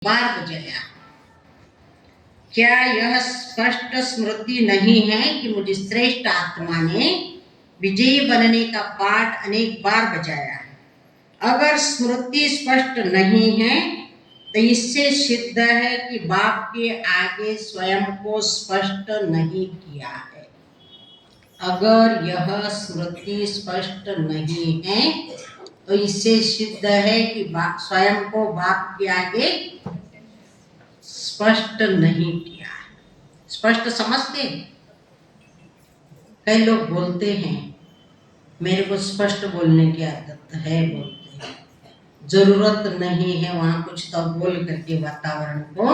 बार बजाया। क्या यह स्पष्ट स्मृति नहीं है कि मुझे श्रेष्ठ आत्मा ने विजयी बनने का पाठ अनेक बार बजाया है? अगर स्मृति स्पष्ट नहीं है तो इससे सिद्ध है कि बाप के आगे स्वयं को स्पष्ट नहीं किया है। अगर यह स्मृति स्पष्ट नहीं है तो इससे सिद्ध है कि स्वयं को बाप के आगे स्पष्ट नहीं किया है। स्पष्ट समझते हैं? कई लोग बोलते हैं मेरे को स्पष्ट बोलने की आदत है, बोलते हैं, जरूरत नहीं है वहां कुछ तो बोल करके वातावरण को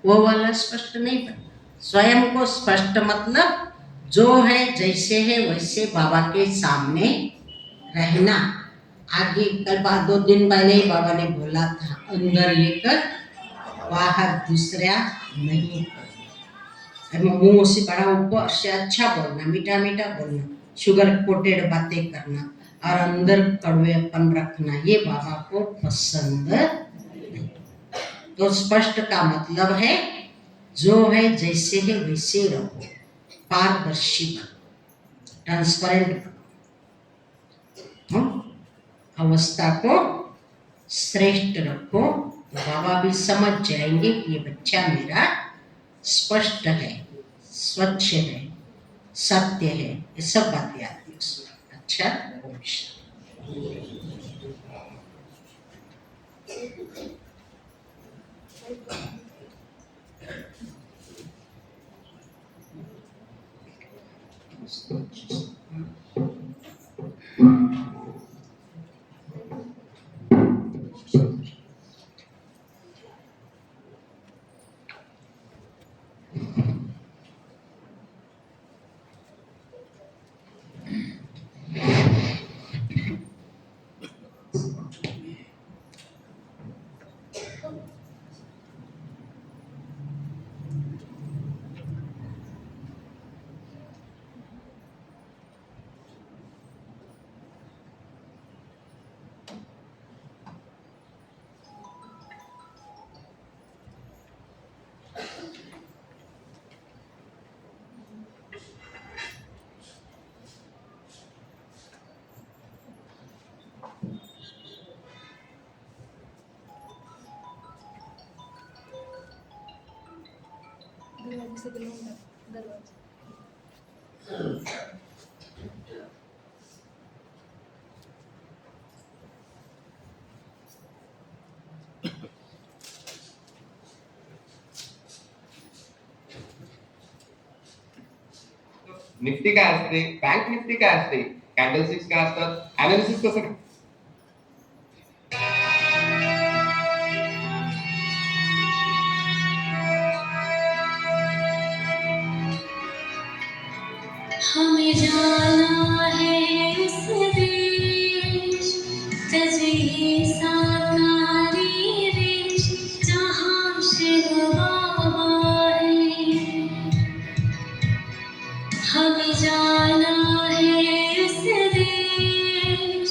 वो वाला स्पष्ट नहीं करना। स्वयं को स्पष्ट मतलब जो है जैसे है वैसे बाबा के सामने रहना। आगे कल 2 दिन पहले ही बाबा ने बोला था, अंदर एक बाहर दूसरा नहीं करना। मुंह से बड़ा ऊपर से अच्छा बोलना, मीठा मीठा बोलना, शुगर कोटेड बातें करना और अंदर कड़वेपन रखना, ये बाबा को पसंद नहीं। तो स्पष्ट का मतलब है जो है जैसे है वैसे रहो, पारदर्शी बनो, ट्रांसपेरेंट बनो, अवस्था को श्रेष्ठ रखो। तो बाबा भी समझ जाएंगे कि ये बच्चा मेरा स्पष्ट है, स्वच्छ है, सत्य है, ये सब बातें आती है उसमें। अच्छा, निफ्टी काय असते, बँक निफ्टी काय असते, कॅन्डलस्टिक्स काय असतात, अनालिसिस कसं? हमें जाना है उस देश तजे साकारी देश जहाँ शिव बाबा है। हमें जाना है उस देश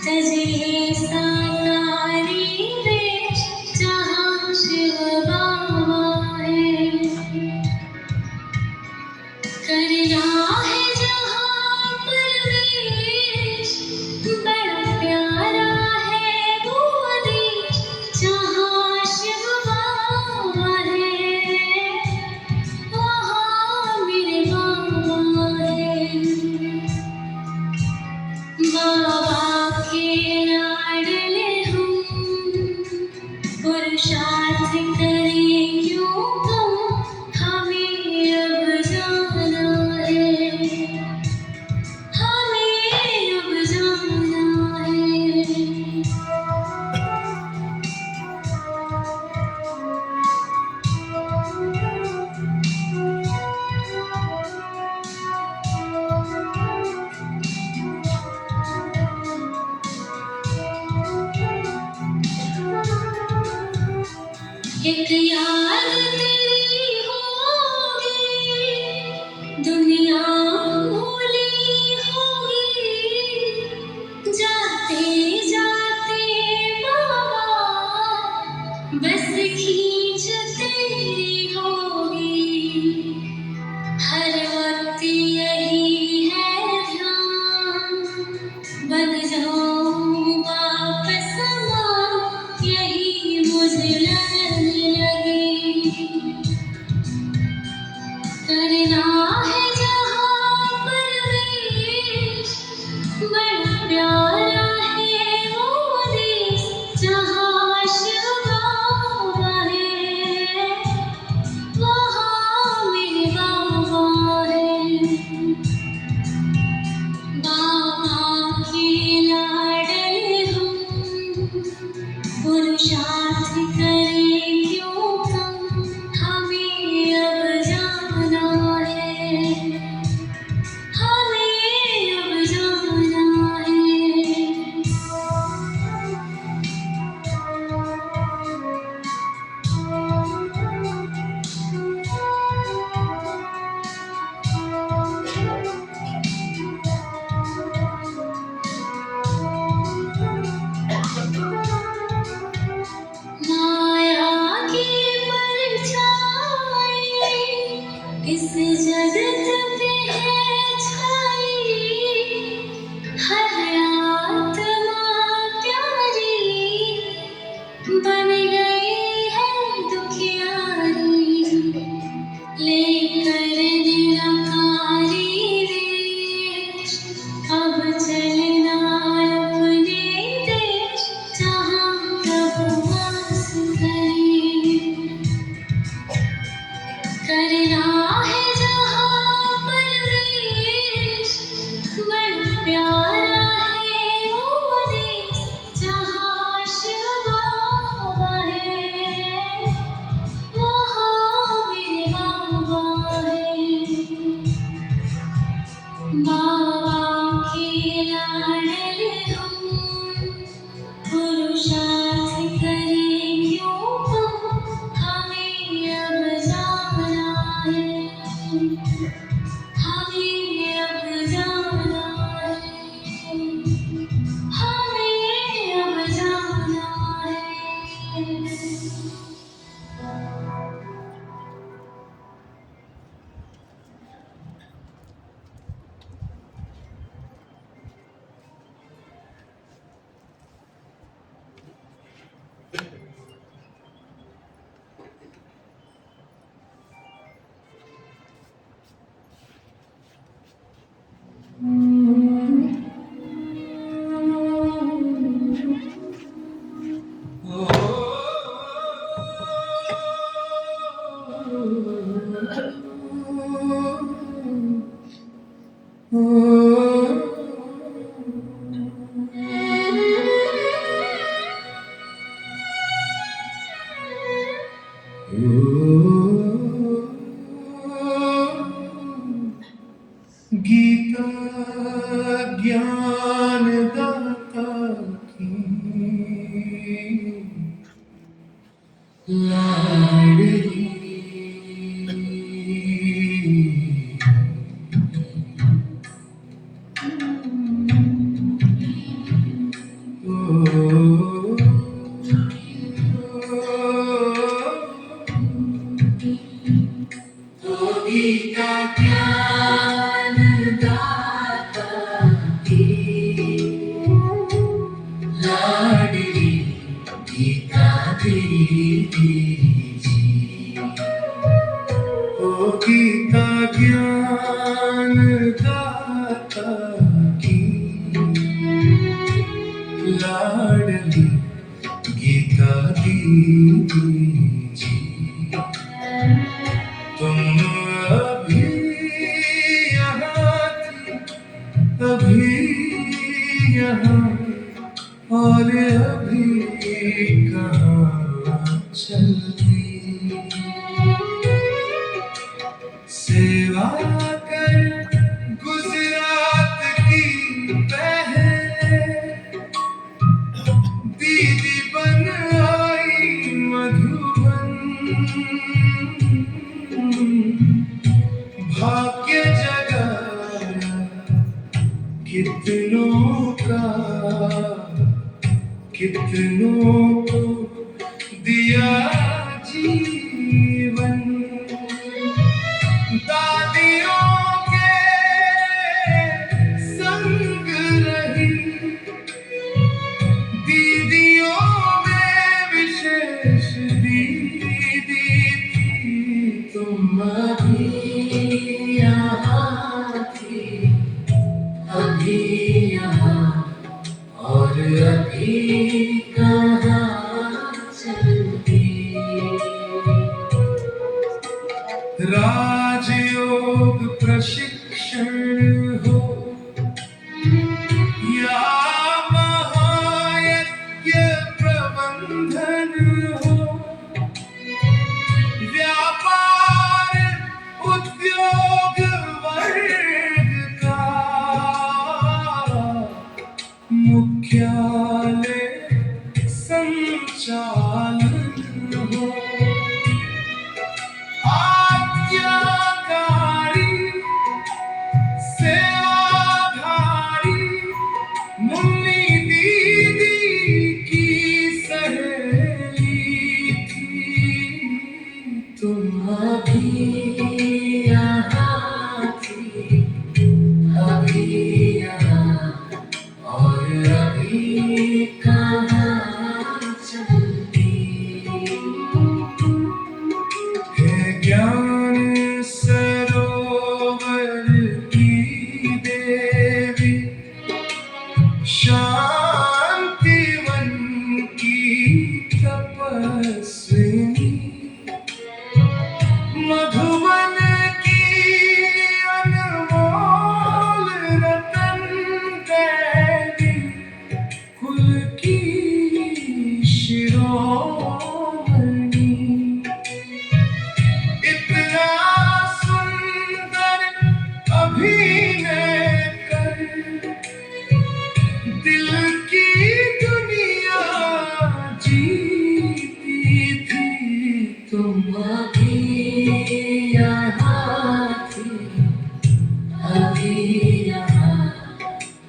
तजे साकारी देश जहाँ शिव बाबा है। करना है जहाँ परवेश, बड़ा प्यारा है वो देश जहाँ शिव बाबा है, वहाँ मेरे बाबा है। बाबा के लाडले हम, पुरुषार्थ करें क्यों कम, हमें अब जाना है, हमें अब जाना है। एक याद तेरी होगी, दुनिया भूली होगी, जाते जाते बाबा बस खींच तेरी होगी, हर वक्त यही है ध्यान, बन जाऊं वापस माँ, यही मुझे लगने लगी। करना है जहाँ परवेश, बड़ा प्यारा है वो देश, जहाँ शिवा है, वहाँ मेरे बाबा है। बाबा के लाडले हम, पुरुषार्थ करें क्यों कम, हमें अब जाना है, हमें अब जाना है। माया की परछाई इस जगत पे है छाई, हर आत्मा प्यारी बन गई है दुखियारी, लेकर निराकारी वेश, अब चलना अपने देश, जहाँ प्रभु वास करे। करना है जहाँ परवेश, बड़ा प्यारा है वो देश, जहाँ शिव बाबा है, वहाँ मेरे बाबा है। बाबा के लाडले हम, पुरुषार्थ करें क्यों कम, हमें अब जाना है, हमें अब जाना है, हमें अब जाना है। गीता ज्ञान दाता की लाडली, गीता ज्ञान दाता की लाडली, गीता दीदी जी। ओ गीता ज्ञान दाता की लाडली, गीता दीदी जी। तुम अभी यहाँ थी, अभी यहाँ, और अभी कहाँ चलती। सेवा कर गुजरात की बहन, दीदी बन आई मधुबन। भाग्य जगाया कितनों का, कितनों को दिया राजयोग प्रशिक्षण हो या महायज्ञ प्रबंधन हो, व्यापार उद्योग वर्ग का मुख्यालय संचालन हो, आज्ञाकारी सेवाधारी मुन्नी दीदी की सहेली थी, तुम अभी यहाँ थी, अभी यहाँ और अभी कहाँ चलती है ज्ञान सरोवर की देवी, शांतिवन की तपस्विनी, मधुबन की अनमोल रतन देवी, कुल की शिरोमणि, इतना सुंदर अभिनय कर दिल की दुनिया जीती थी, तुम अभी यहाँ थी, अभी यहाँ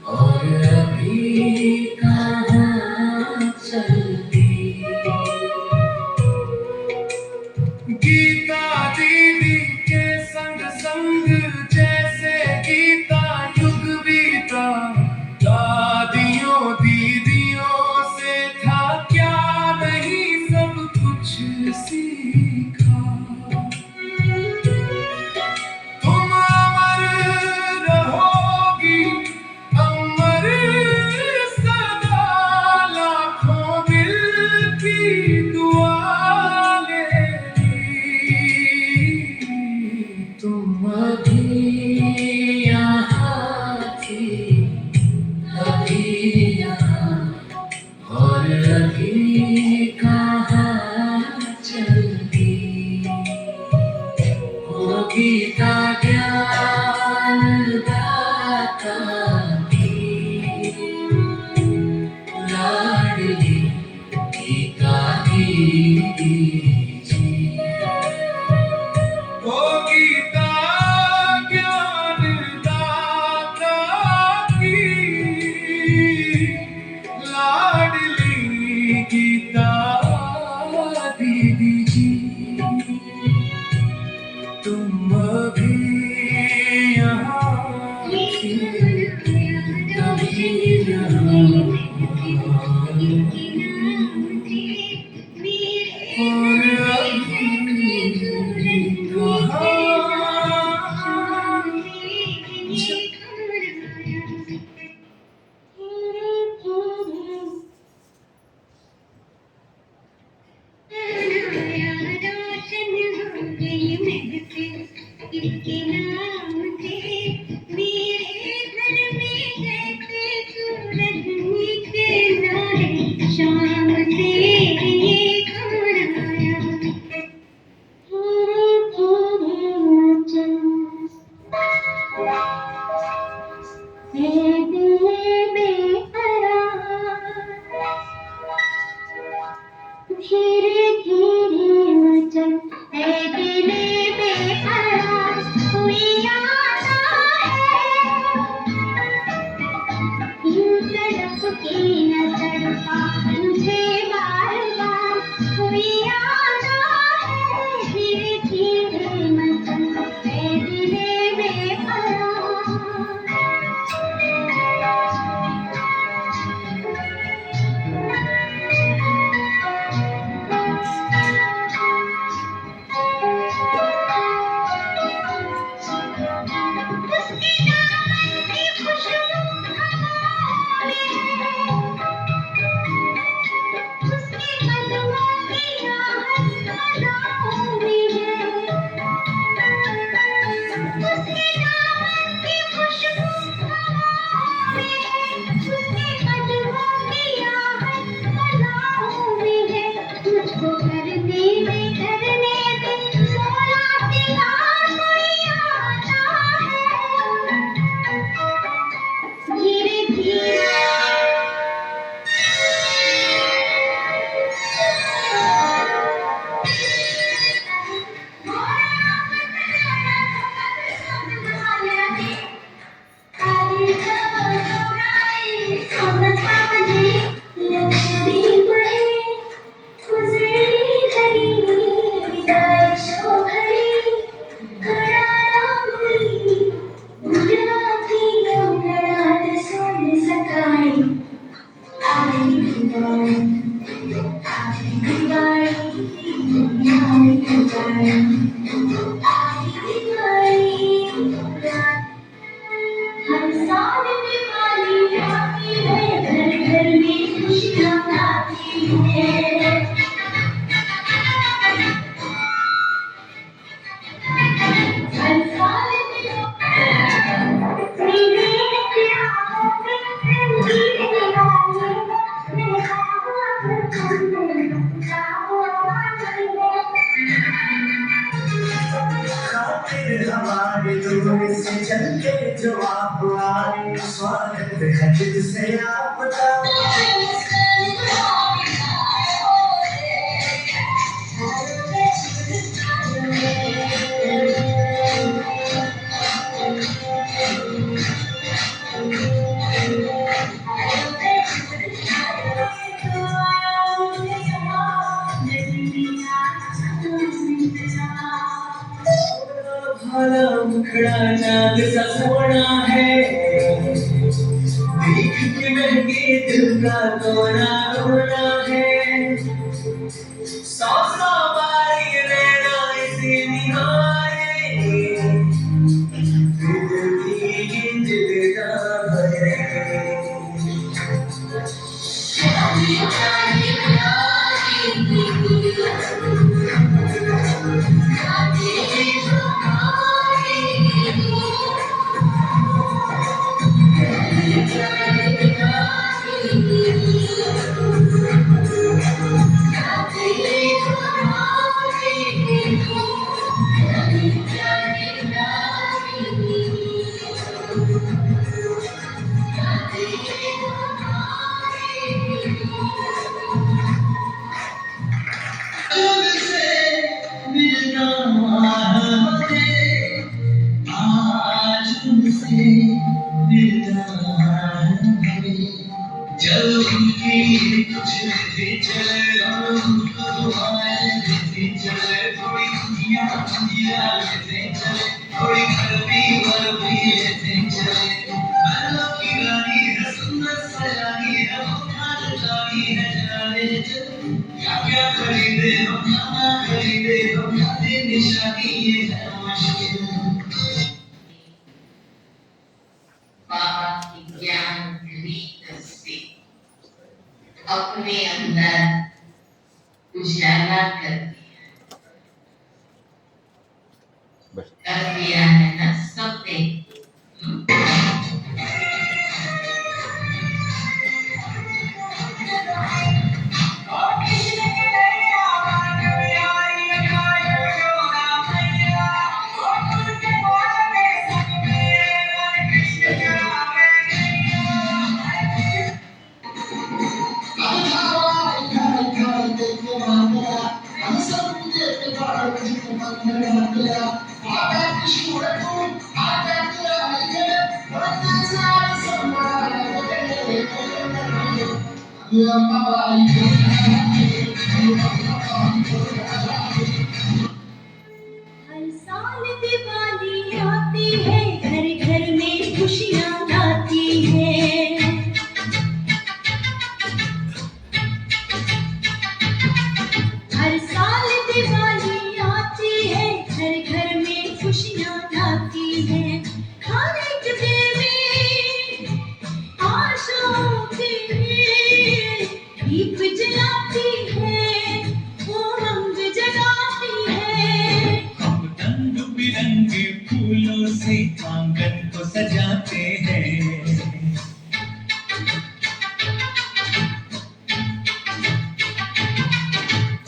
और अभी कहाँ चलती। गीता दीदी के संग संग जैसे गीता युग बीता, दादियों दीदियों से था क्या नहीं सब कुछ सीखा, तुम अमर रहोगी अमर सदा, लाखों दिल की दुआ लेगी, तुम अभी यहाँ थी, अभी यहाँ और अभी कहाँ चलती। ओ गीता ज्ञान दाता की लाडली गीता दीदी जी, ओ गीता ज्ञान दाता की लाडली गीता दीदी जी, तुम अभी यहाँ थी, अभी यहाँ और अभी कहाँ इसके नाम से मेरे घर में जैसे सूरज निकला है, शाम से ये खाना आया, धीरे धीरे चल है दिल बेकरार, धीरे धीरे चल है दिल बेकरार, कोई आता है यूं तड़प के न तड़पा मुझे बार बार, कोई आता है धीरे धीरे मचल है दिल बेकरार। उसके कदमों की राहत सदाओं में है, हमारे दूर से चल के जो आप आए, स्वागत है दिल से आपका। भला मुखड़ा चांद सा सोना है, देख के महके दिल का रोना रोना है। सौ सौ बारी नैना इसे निहारे, दिल की दिल का भरे। बाबा की ज्ञान दृष्टि से अपने अंदर उजाला कर दिया है ना सबने। हर साल दिवाली आती है, घर घर में खुशियाँ लाती है। हर साल दिवाली आती है, घर घर में खुशियाँ लाती है। हर एक दिल में आशाओं के दीप जलाती है, उमंग जगाती है। हम रंग बिरंगे फूलों से आंगन को सजाते हैं।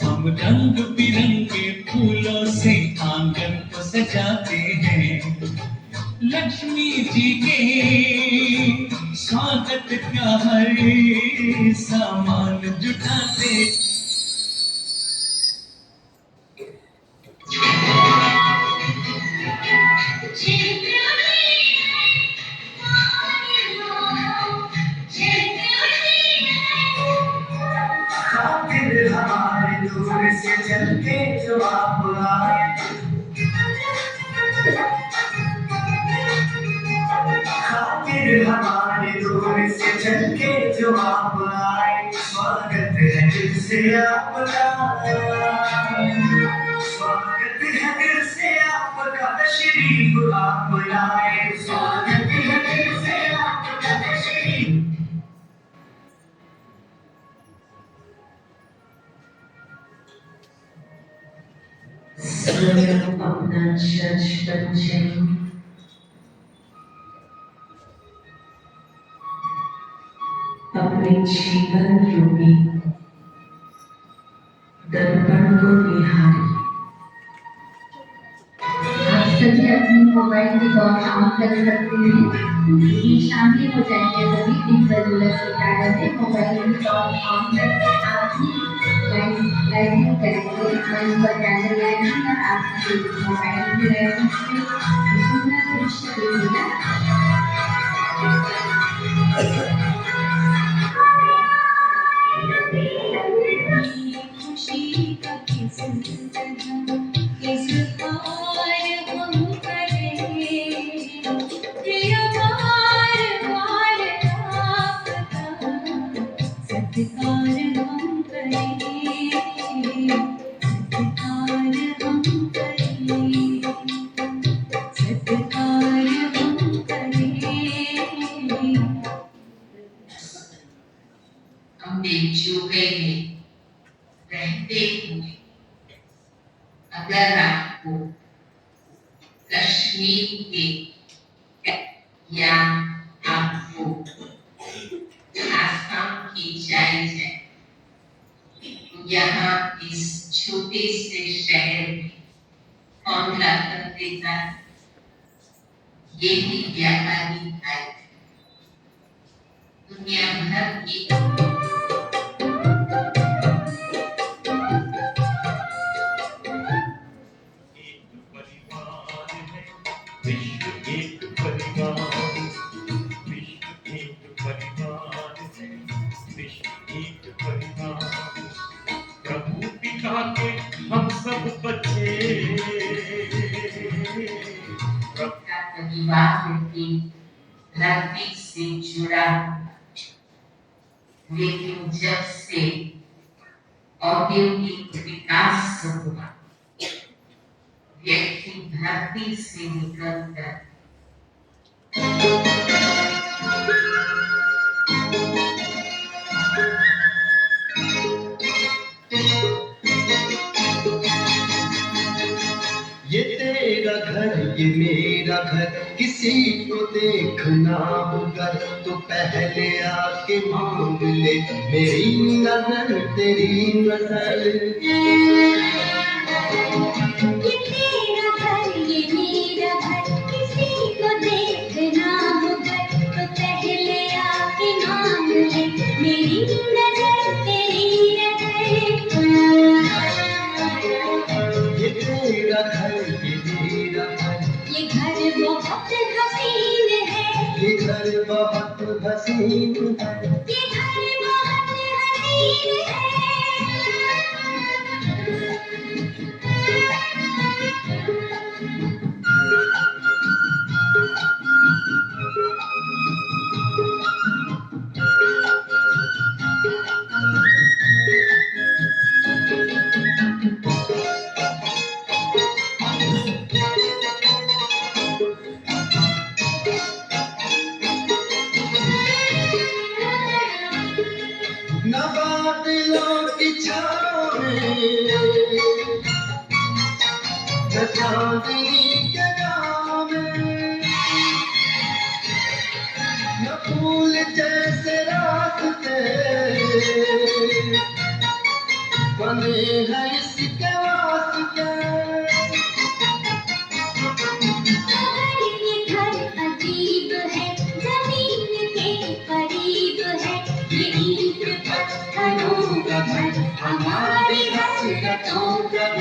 हम रंग बिरंगे फूलों से आंगन को सजाते हैं। लक्ष्मी जी के स्वागत का हर सामान जुटाते। खातिर हमारे दूर से चल के जो आप आए, खातिर हमारे दूर से चल के जो आप आए, स्वागत है दिल से आपका। स्वागत है दिल से आपका, तशरीफ आप लाए। स्वागत है दिल से आपका, तशरीफ। अपना चर्च बन जाए, अपने जीवन रूपी दर्पण को निहारें। आप सभी अपनी मोबाइल के द्वारा आप कर सकते हैं। ये शामिल हो जाएंगे सभी इन रेगुलर पैटर्न में मोबाइल के द्वारा ऑन करके आप ही लाइटिंग करेंगे। मन पर कैंडल लाइटिंग और आपकी मोबाइल की लाइटिंग से सुंदर दृश्य देखेगा। खुशी का किस इजहार हम करें, प्रिय बार बार आपका सत्कार हम करें, सत्कार हम करें, सत्कार हम करें। हमने जुए में रहते हुए अगर आपको कश्मीर के या आपको आसाम की जाए तो यहाँ इस छोटे से शहर में कौन ला कर देता है? ये भी व्यापारी आए दुनिया भर की विश्व एक परिवार है, विश्व एक परिवार। प्रभु पिता के हम सब बच्चे, का परिवार की धरती से जुड़ा हुआ। लेकिन जब से औद्योगिक विकास हुआ, व्यक्ति धरती से निकलकर ये तेरा घर ये मेरा घर, किसी को देखना होगा तो पहले आके मांग ले मेरी नजर तेरी नजर। ये तेरा घर ये मेरा घर, किसी को देखना होगा तो पहले आके मांग ले मेरी नजर तेरी नजर। ये तेरा घर ये मेरा घर, ये घर बहुत हसीन है, ये घर बहुत हसीन है, ये घर बहुत हसीन है। न बादलों की छाँव में, न चांदनी के गाँव में, न फूल जैसे रास्ते बने हैं इसके वास्ते। ये घर अजीब है, जमीन के करीब है, ये ईंट पत्थरों का घर, हमारी हसरतों का घर।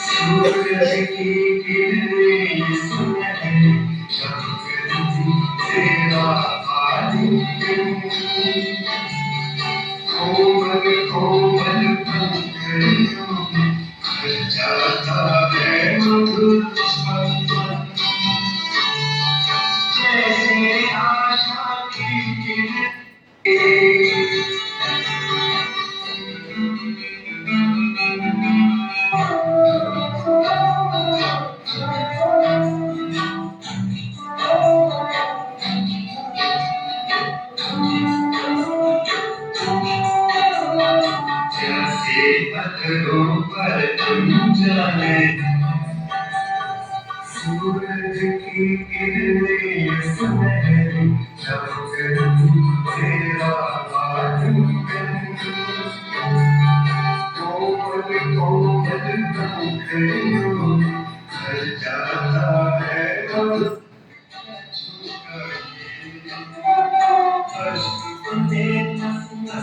सूरज की किरणें सुनहरी, प्रकृति तेरा आलिंगन, कोमल कोमल पंखुड़ियों में जाता है जैसे पत्थरों पर अनजाने सूरज की किरणें सुनहरी चमक तेरा आलिंगन कोमल कोमल पंखुड़ियों भर जाता है मन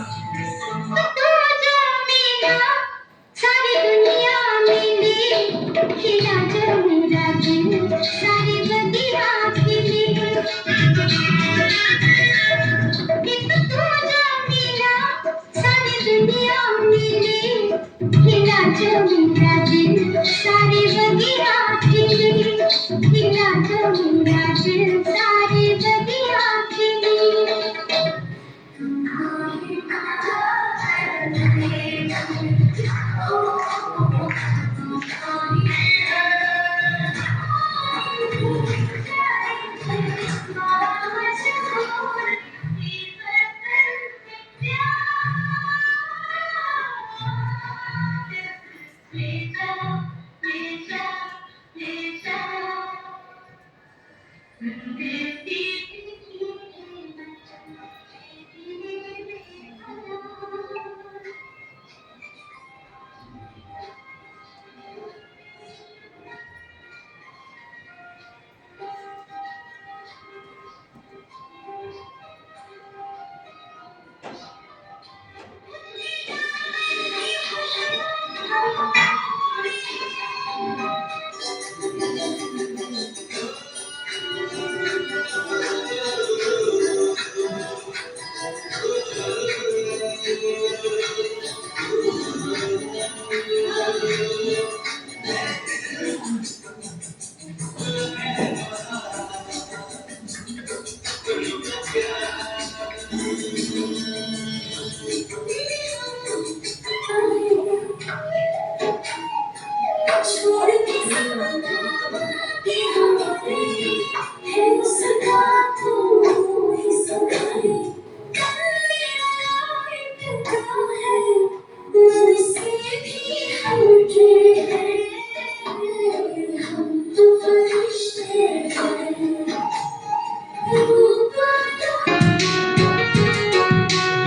तू जो मेरा सारी दुनिया में खिला जो मेरा दिल सारी बगिया खिली कि तू जो मेरा सारी दुनिया में खिला जो मेरा दिल सारी बगिया खिली खिला जो मेरा दिल सारी बगिया खिली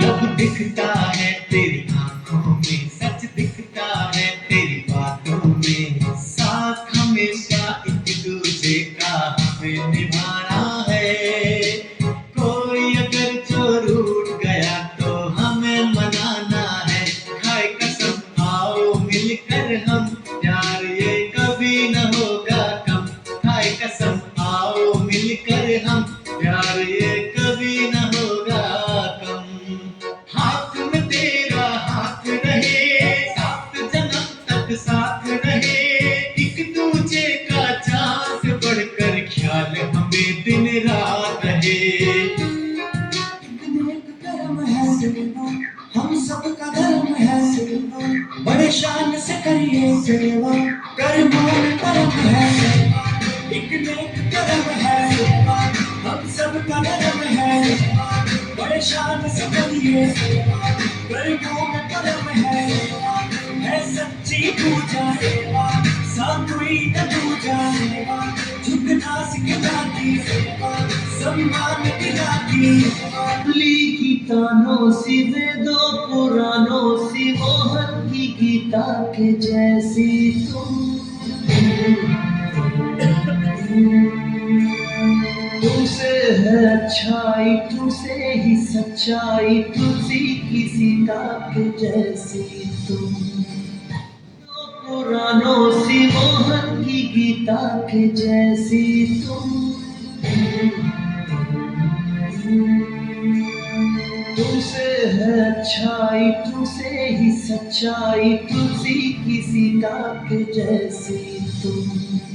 रब दिखता है तेरी आंखों में सच दिखता है तेरी बातों में साथ हमेशा एक दूसरे का हमें निभाना है कोई अगर जो रूठ गया तो हमें मनाना है खाए कसम आओ मिलकर हम यार ये कभी न होगा कम खाए कसम आओ मिलकर हम यार ये कभी न होगा कम हाथ में तेरा हाथ रहे सात जन्म तक साथ रहे एक दूजे का चांद बढ़कर ख्याल हमें दिन रात रहे कर्म है सेवा हम सबका धर्म है सेवा बड़े शान से करिए सेवा कर्मों में परम है सेवा एक नेक कर्म है सेवा हम सबका धर्म है सेवा बड़े शान से करिए सेवा कर्मों में परम है सच्ची पूजा सेवा सात्विक पूजा सेवा झुकना सिखलाती सेवा सम्मान दिलाती अली की तानों सी वेदों पुराणों सी मोहन की गीता के जैसी तुम तुमसे है अच्छाई तुमसे ही सच्चाई तुलसी की सीता के जैसी तुम पुराणों सी मोहन की गीता के जैसी तुम तुमसे है अच्छाई तुमसे ही सच्चाई तुलसी की सीता के जैसी तुम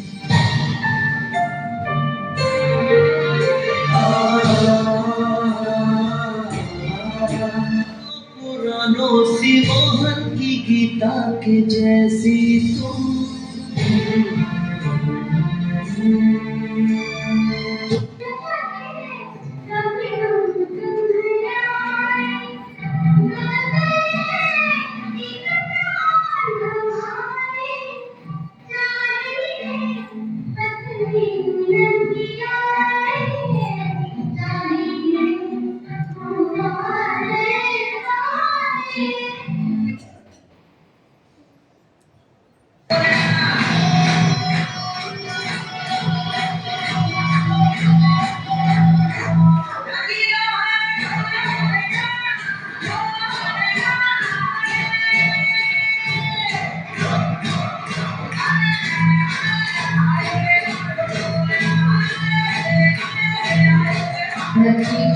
पुराणों सी मोहन की गीता के जैसी तुम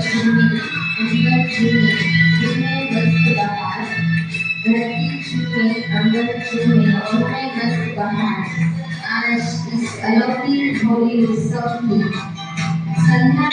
झूमी अंबर झूमे झूमे मस्त बहार धरती झूमे अंबर झूमे झूमे मस्त बहार आज इस अलौकिक होली उत्सव की संध्या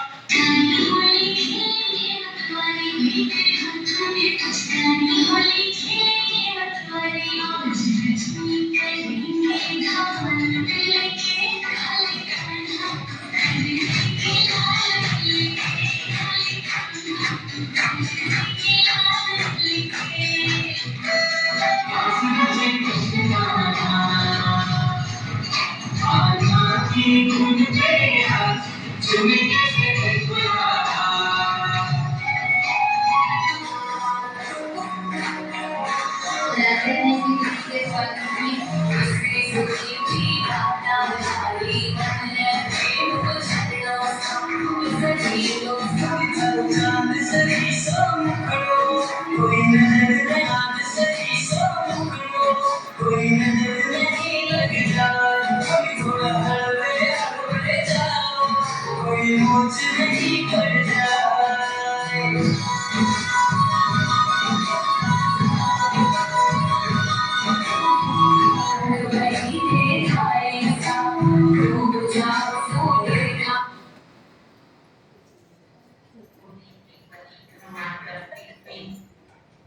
होली खेलेंगे मतवारी मेरे हाथों में कुछ नहीं होली खेलेंगे मतवारी झूम करेंगे धामन लेके काले कान्हा करेंगे लाल लेके काले कान्हा करेंगे लाल लेके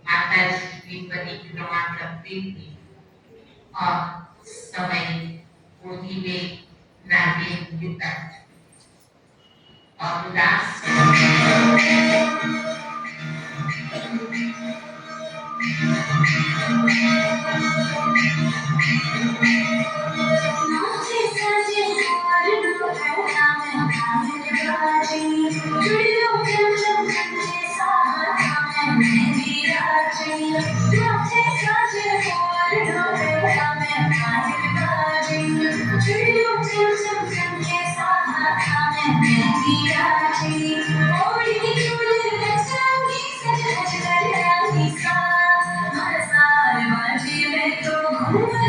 माता जी की परिक्रमा करते थे और समय होली में नारियल देता और उदास नाचे साजे हार डोला में काले बाजी चुड़ियों के चमके साहा में मेहंदी राजी नाचे साजे हार डोला में काले बाजी चुड़ियों के चमके साहा में मेहंदी राजी ओढ़ी चूड़ी में संगी सज सज कर रानी सा हर साल बाजी में तो घूम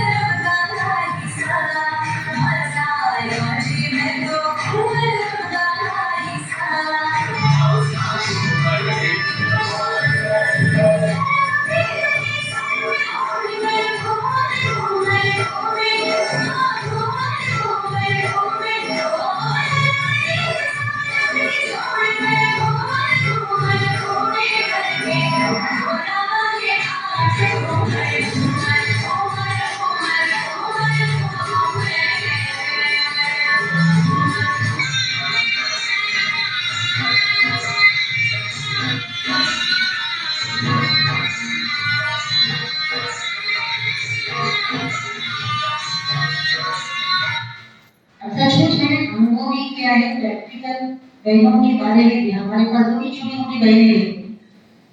सचमुच मैंने अनुभव भी किया है प्रैक्टिकल बहनों के बारे में भी हमारे पास भी छोटी मोटी बहनें हैं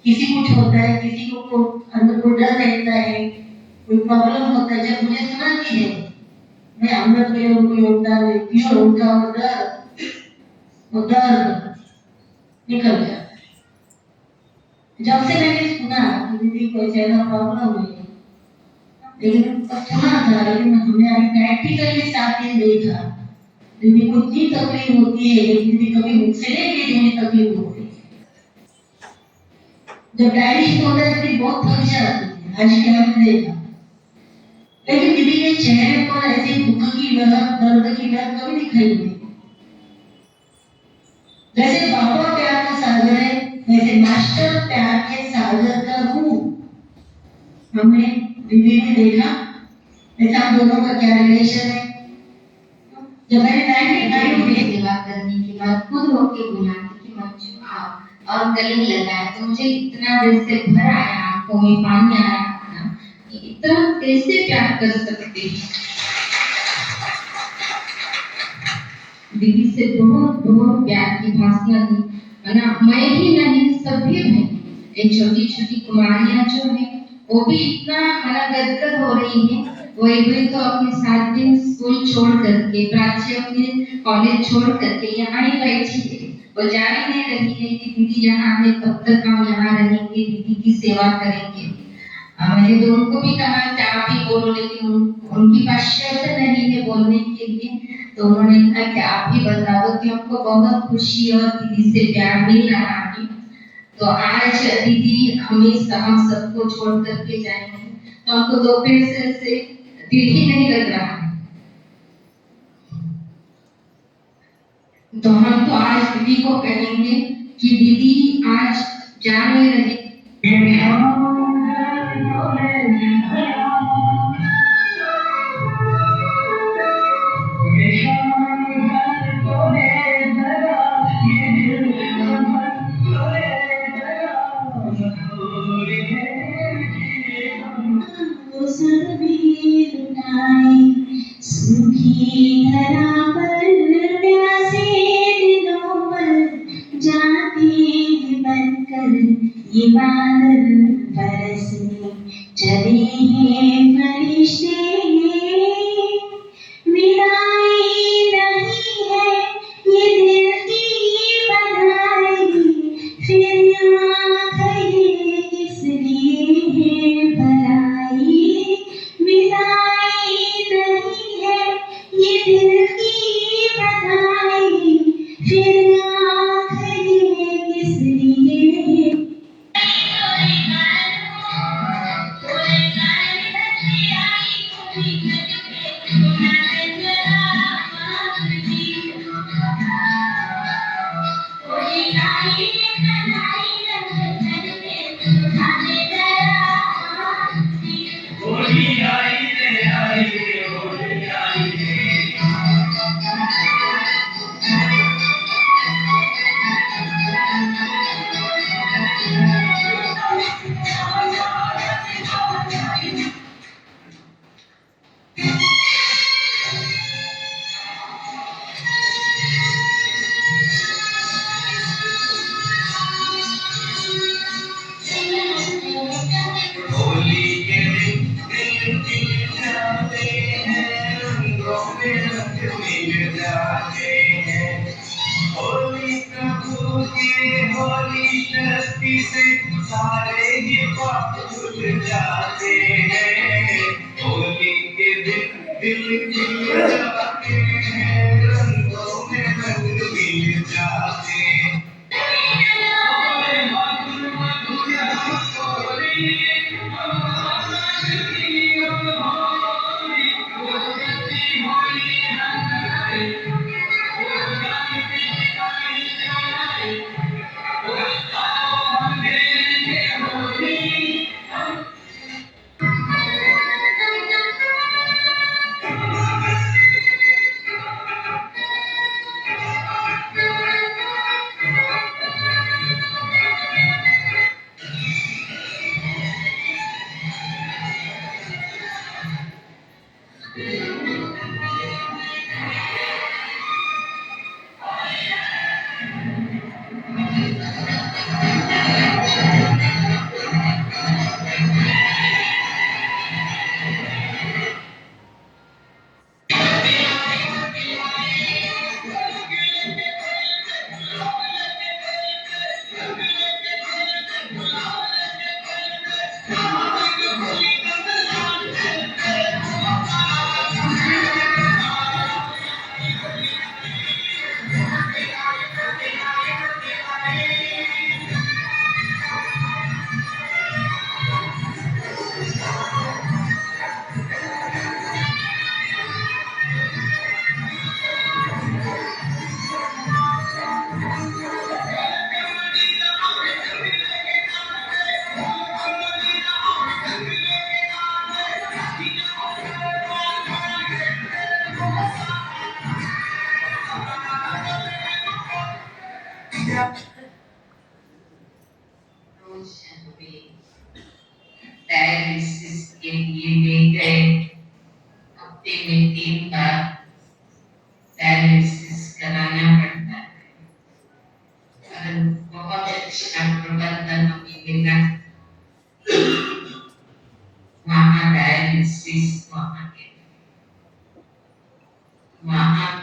किसी कुछ होता है किसी को अंदर को डर रहता है कोई प्रॉब्लम होता है जब मुझे सुनाती है मैं अंदर में उनको योगदान देती हूँ और उनका वो दर्द निकल जाता है जब से मैंने सुना कि दीदी को ऐसा प्रॉब्लम है लेकिन सुना था लेकिन हमने अभी प्रैक्टिकली 7 दिन देखा दीदी को इतनी तकलीफ होती है लेकिन दीदी कभी मुझसे नहीं कहती मुझे तकलीफ होती है जब डायलिसिस होता है दीदी बहुत थक जाती है आज के हमने देखा लेकिन दीदी के चेहरे पर ऐसे दुख की लहर दर्द की लहर कभी दिखाई नहीं जैसे बाबा प्यार का सागर है वैसे मास्टर प्यार के सागर का रूप हमने दीदी में देखा ऐसा हम दोनों का क्या रिलेशन है जब मैंने भाइयों में सेवा करने के बाद खुद होके बुलाती कि मंजू आओ और गले लगाया तो मुझे इतना दिल से भर आया आंखों में पानी आ रहा था कि इतना कैसे प्यार कर सकते हैं दीदी से बहुत बहुत प्यार की भाषा दी ना मैं ही नहीं सभी भाई ये छोटी छोटी कुमारियां जो है वो भी इतना गदगद हो रही है। वो एक दिन तो अपने 7 दिन स्कूल छोड़ करके, प्राची अपने कॉलेज छोड़ करके यहाँ ही बैठी है। वो जा ही नहीं रही है कि दीदी यहाँ है, तब तक हम यहाँ रहेंगे, दीदी की सेवा करेंगे। मैंने तो उनको भी कहा कि आप ही बोलो, लेकिन उनके पास शब्द नहीं है बोलने के लिए। तो उन्होंने कहा कि आप ही बता दो कि हमको बहुत खुशी और दीदी से प्यार मिल रहा है। तो आज दीदी हम सबको छोड़ करके जाएंगे, तो हमको दोपहर से दिल ही नहीं लग रहा है। तो हम तो आज दीदी को कहेंगे कि दीदी आज जा नहीं रही। सूखी धरा पर प्यासे दिलों पर जाते हैं बनकर ये बादल बरसने चले हैं फरिश्ते। विदाई नहीं है ये दिल की बधाई, फिर आँखें किस लिए है भलाई। विदाई नहीं है ये दिल की बधाई, फिर आँखें किस लिए है। होली प्रभु के होली शक्ति से सारे ही पाप धुल जाते हैं। होली के दिन दिल खिल जाते हैं, रंगों में रंग मिल जाते हैं।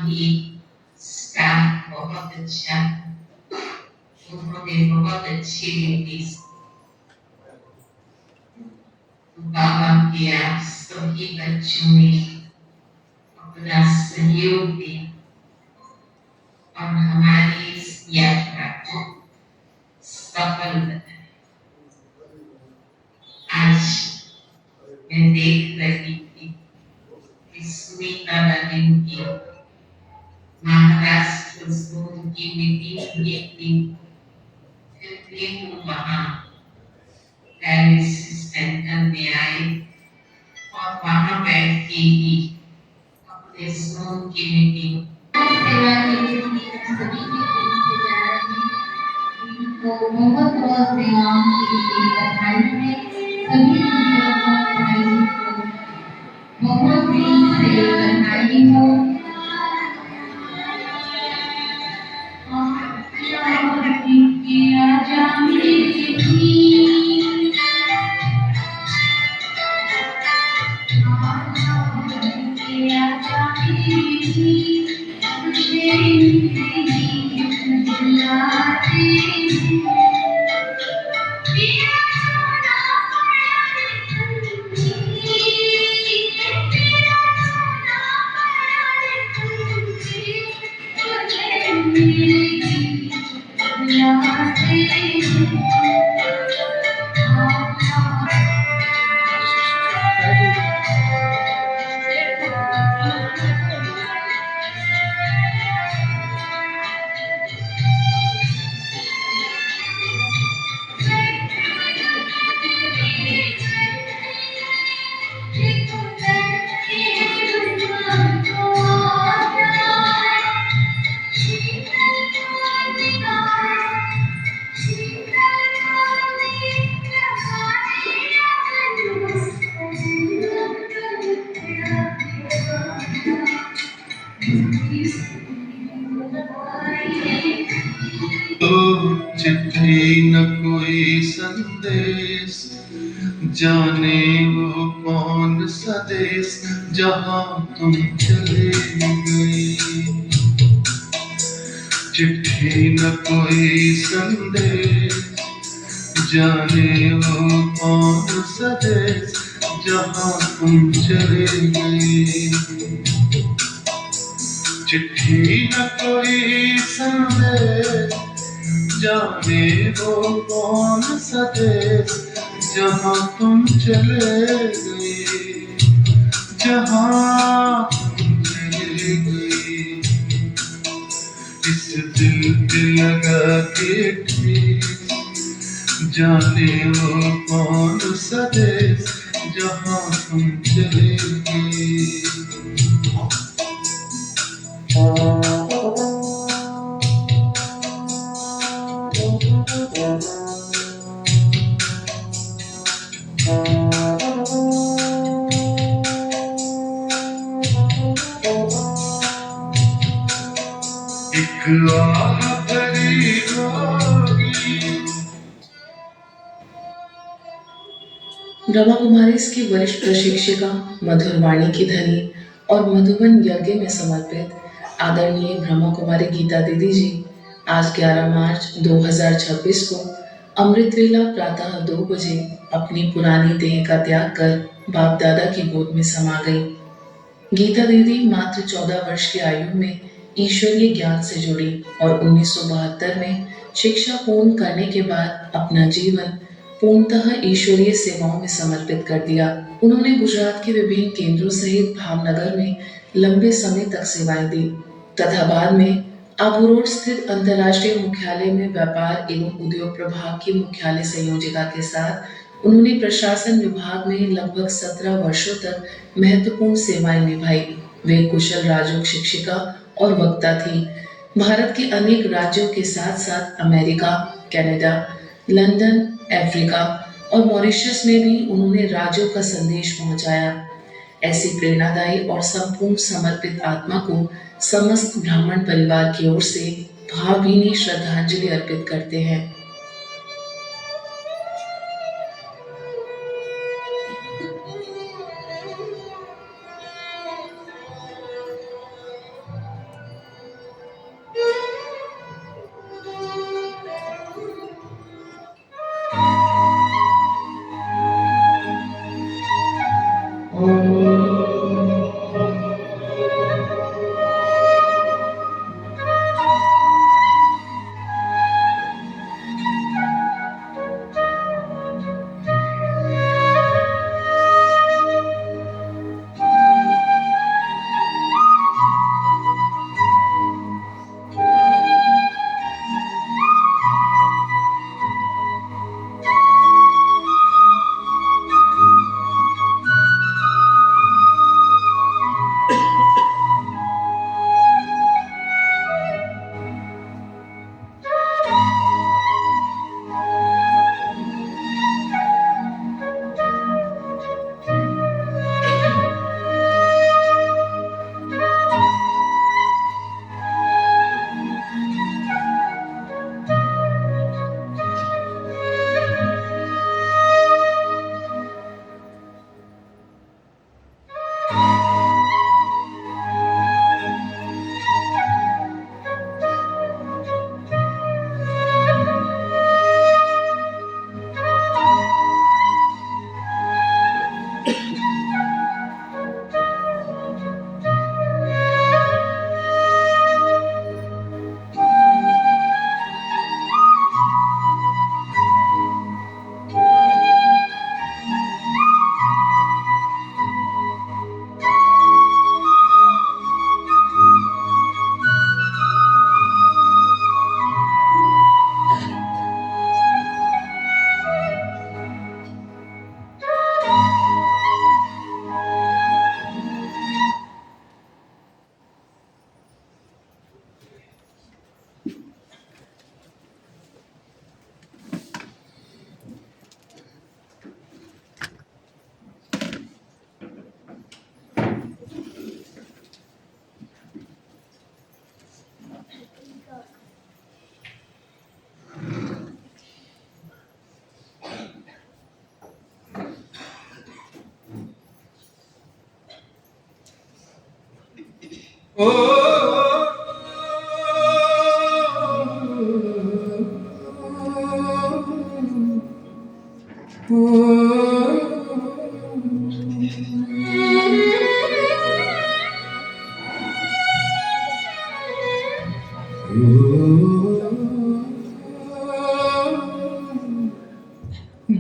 भी स्टाफ बहुत अच्छा, उन्होंने बहुत अच्छी ड्यूटीज। बाबा के आप सभी बच्चों में अपना सहयोग दिया और हमारी इस यात्रा को सफल बनाया। आज मैं देख रही थी कि सुनीता नवीन की महाराष्ट्र जोन की मीटिंग हुई थी, फिर भी वो वहाँ डायलिसिस सेंटर में आए और वहाँ बैठ के ही अपने जोन की मीटिंग सेवा के लिए सभी के बीच से जा रही हैं। तो बहुत बहुत सेवाओं के लिए बधाई है सभी भाई को बहुत दिल से बधाई हो। आजा मेरी चिट्ठी न कोई संदेश, जाने वो कौन सा देश जहाँ तुम चले गए। चिट्ठी न कोई संदेश, जाने वो कौन सा देश जहाँ तुम चले गए। चिट्ठी न कोई संदेश, जाने वो कौन सा देश जहाँ तुम चले गए, जहाँ तुम चले गए। इस दिल पे लगा के ठेस, जाने वो कौन सा देश जहाँ तुम चले गए। एक आह भरी होगी। ब्रह्मा कुमारी की वरिष्ठ प्रशिक्षिका, मधुर वाणी की धनी और मधुबन यज्ञ में समर्पित आदरणीय ब्रह्मा कुमारी गीता दीदी जी आज 11 मार्च 2026 को अमृत वेला प्रातः 2 बजे अपनी पुरानी देह का त्याग कर बाप दादा की गोद में समा गई। गीता दीदी मात्र 14 वर्ष की आयु में ईश्वरीय ज्ञान से जुड़ी और 1972 में शिक्षा पूर्ण करने के बाद अपना जीवन पूर्णतः ईश्वरीय सेवाओं में समर्पित कर दिया। उन्होंने गुजरात के विभिन्न केंद्रों सहित भावनगर में लंबे समय तक सेवाएं दी तथा बाद में आबू रोड स्थित अंतर्राष्ट्रीय मुख्यालय में व्यापार एवं उद्योग प्रभाग की मुख्यालय संयोजिका के साथ उन्होंने प्रशासन विभाग में लगभग 17 वर्षों तक महत्वपूर्ण सेवाएं निभाई। वे कुशल राजयोग शिक्षिका और वक्ता थी। भारत के अनेक राज्यों के साथ साथ अमेरिका, कनाडा, लंदन, अफ्रीका और मॉरिशस में भी उन्होंने राजयोग का संदेश पहुंचाया। ऐसी प्रेरणादायी और संपूर्ण समर्पित आत्मा को समस्त ब्राह्मण परिवार की ओर से भावभीनी श्रद्धांजलि अर्पित करते हैं।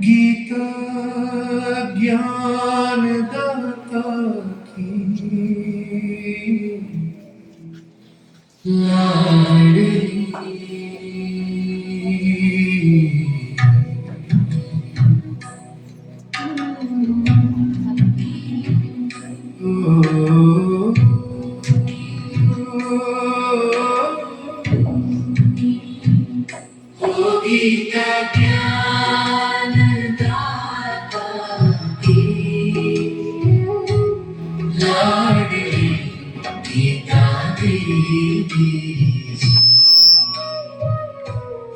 गीता ज्ञान दाता की गीता ज्ञान दाता की लाडली गीता दीदी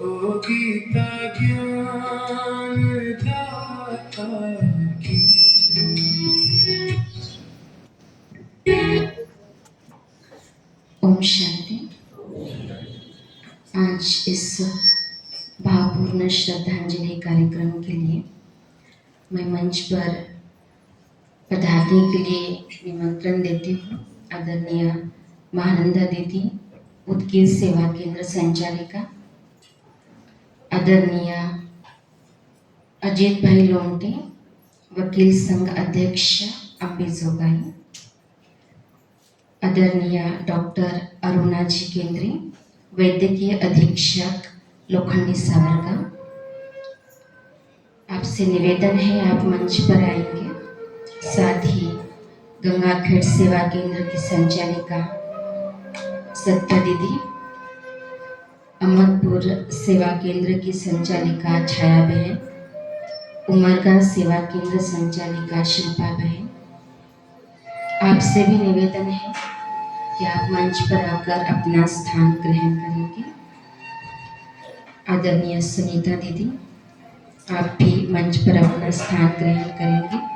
ओ गीता ज्ञान दाता की ओम शांति। आज इस भावपूर्ण श्रद्धांजलि कार्यक्रम के लिए मैं मंच पर पधारने के लिए निमंत्रण देती हूँ आदरणीय महानंदा दीदी, उत्कील सेवा केंद्र संचालिका, आदरणीय अजीत भाई लोंटे, वकील संघ अध्यक्ष अंबेजोगाई, आदरणीय डॉक्टर अरुणा जी केंद्रे, वैद्यकीय अधीक्षक लोखंडी सावरगा। आपसे निवेदन है आप मंच पर आएंगे। साथ ही गंगाखेड़ सेवा केंद्र की संचालिका सत्या दीदी, अहमदपुर सेवा केंद्र की संचालिका छाया बहन, उमरगा सेवा केंद्र संचालिका शिल्पा बहन, आपसे भी निवेदन है कि आप मंच पर आकर अपना स्थान ग्रहण करेंगे। आदरणीय सुनीता दीदी, आप भी मंच पर अपना स्थान ग्रहण करेंगे।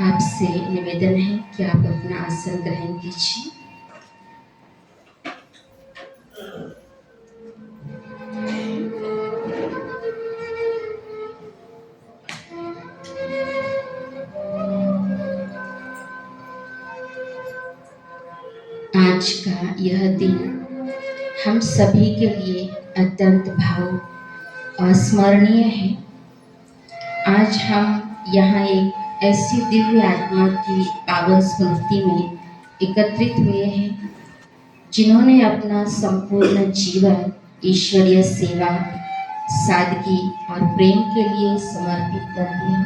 आपसे निवेदन है कि आप अपना आसन ग्रहण कीजिए। आज का यह दिन हम सभी के लिए अत्यंत भाव अस्मरणीय है। आज हम यहाँ एक ऐसी दिव्य आत्मा की पावन स्मृति में एकत्रित हुए हैं जिन्होंने अपना संपूर्ण जीवन ईश्वरीय सेवा, सादगी और प्रेम के लिए समर्पित कर दिया।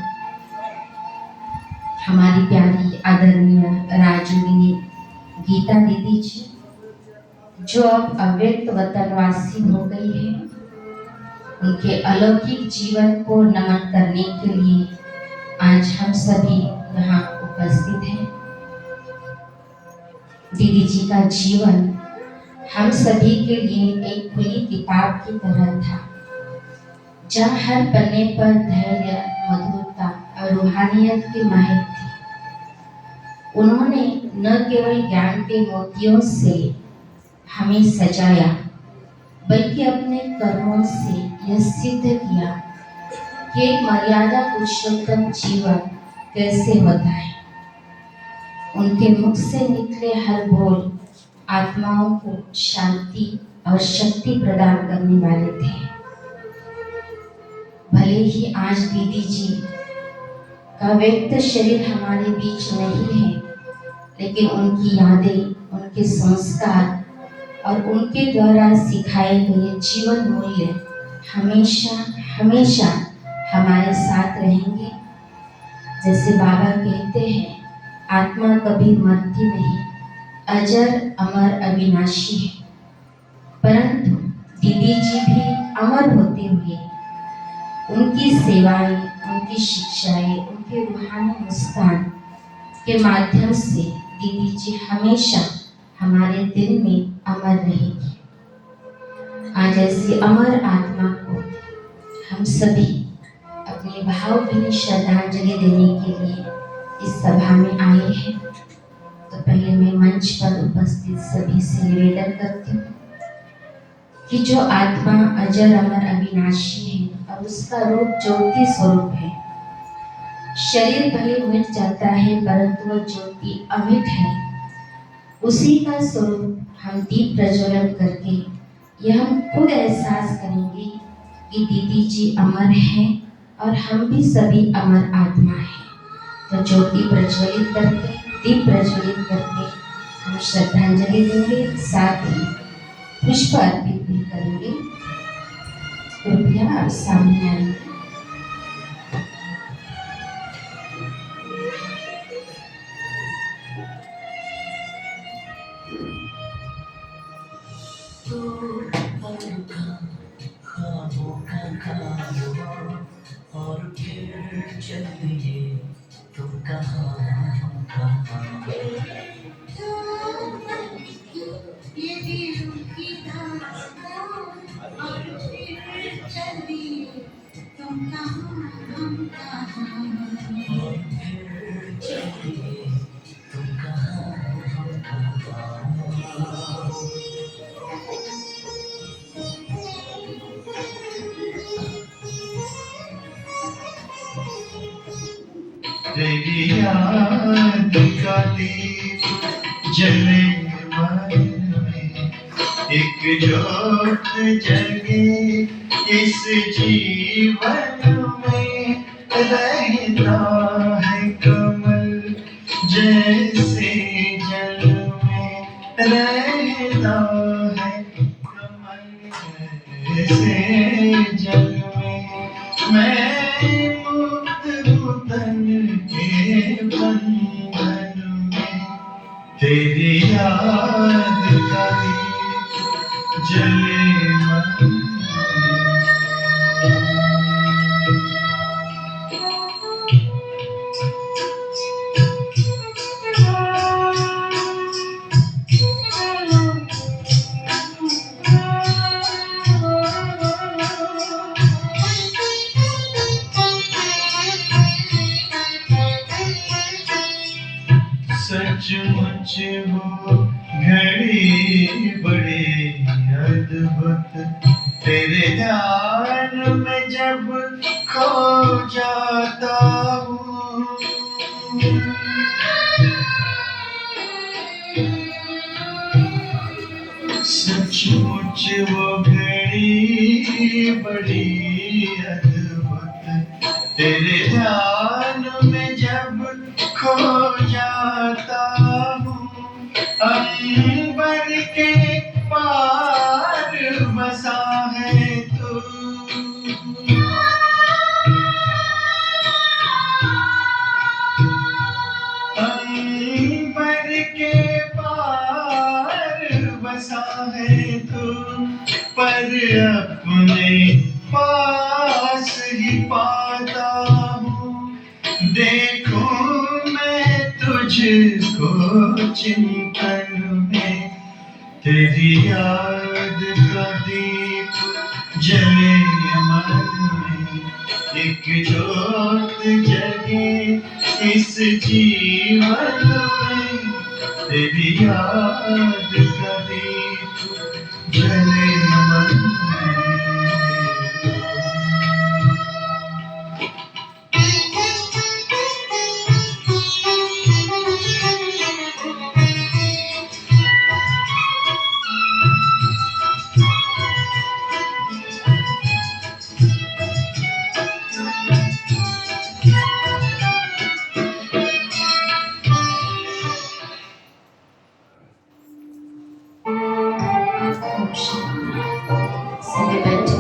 हमारी प्यारी आदरणीय राजूनी गीता दीदी जी, जो अब अव्यक्त वतनवासी हो गई है, उनके अलौकिक जीवन को नमन करने के लिए आज हम सभी यहाँ उपस्थित हैं। दीदी जी का जीवन हम सभी के लिए एक खुली किताब की तरह था, जहाँ हर पन्ने पर धैर्य, मधुरता और रूहानियत की महक थी। उन्होंने न केवल ज्ञान के मोतियों से हमें सजाया, बल्कि अपने कर्मों से यह सिद्ध किया कि एक मर्यादा पुरुषोत्तम जीवन कैसे होता है। उनके मुख से निकले हर बोल आत्माओं को शांति और शक्ति प्रदान करने वाले थे। भले ही आज दीदी जी का व्यक्त शरीर हमारे बीच नहीं है, लेकिन उनकी यादें, उनके संस्कार और उनके द्वारा सिखाए गए जीवन मूल्य हमेशा हमेशा हमारे साथ रहेंगे। जैसे बाबा कहते हैं, आत्मा कभी मरती नहीं, अजर अमर अविनाशी है। परंतु दीदी जी भी अमर होते हुए उनकी सेवाएं, उनकी शिक्षाएं, उनके रूहानी मुस्कान के माध्यम से दीदी जी हमेशा हमारे दिल में अमर रहेगी। आज ऐसी अमर आत्मा को हम सभी अपनी भावभीनी श्रद्धांजलि देने के लिए इस सभा में आए हैं, तो पहले मैं मंच पर उपस्थित सभी से निवेदन करती हूँ कि जो आत्मा अजर अमर अविनाशी है और उसका रूप ज्योति स्वरूप है। शरीर भले मिट जाता है परंतु वह ज्योति अमिट है। उसी का स्वरूप हम दीप प्रज्वलन करके यह हम खुद एहसास करेंगे कि दीदी जी अमर हैं और हम भी सभी अमर आत्मा हैं। तो ज्योति प्रज्वलित करके, दीप प्रज्वलित करके हम श्रद्धांजलि देंगे, साथ ही पुष्प अर्पित भी करेंगे। कृपया आप सामने आइए। और फिर चलिए तुम कहाँ हम कहाँ ये दिल की दास्तां और फिर चलिए तुम कहाँ हम कहाँ और फिर चलिए तुम कहाँ हम कहाँ तेरी याद का दीप जले मन में, एक ज्योत जगे इस जीवन में। रहता है कमल जैसे जल में, रहता है कमल जैसे जल में। मैं मुक्त हूँ तन के बंधन में, तेरी याद का दीप जले मन में। सचमुच वो घड़ी बड़ी अद्भुत, तेरे ध्यान में जब खो जाता हूँ। सचमुच वो घड़ी बड़ी अद्भुत, तेरे ध्यान में जब खो जाता हूँ। अंबर के पार बसा है तू, अंबर के पार बसा है तू, पर अपने पास ही पाता हूँ। देखूं मैं तुझको चिंतन में, तेरी याद का दीप जले मन में, एक ज्योत जगे इस जीवन में। तेरी याद का दीप जले मन में। सभी बैठे।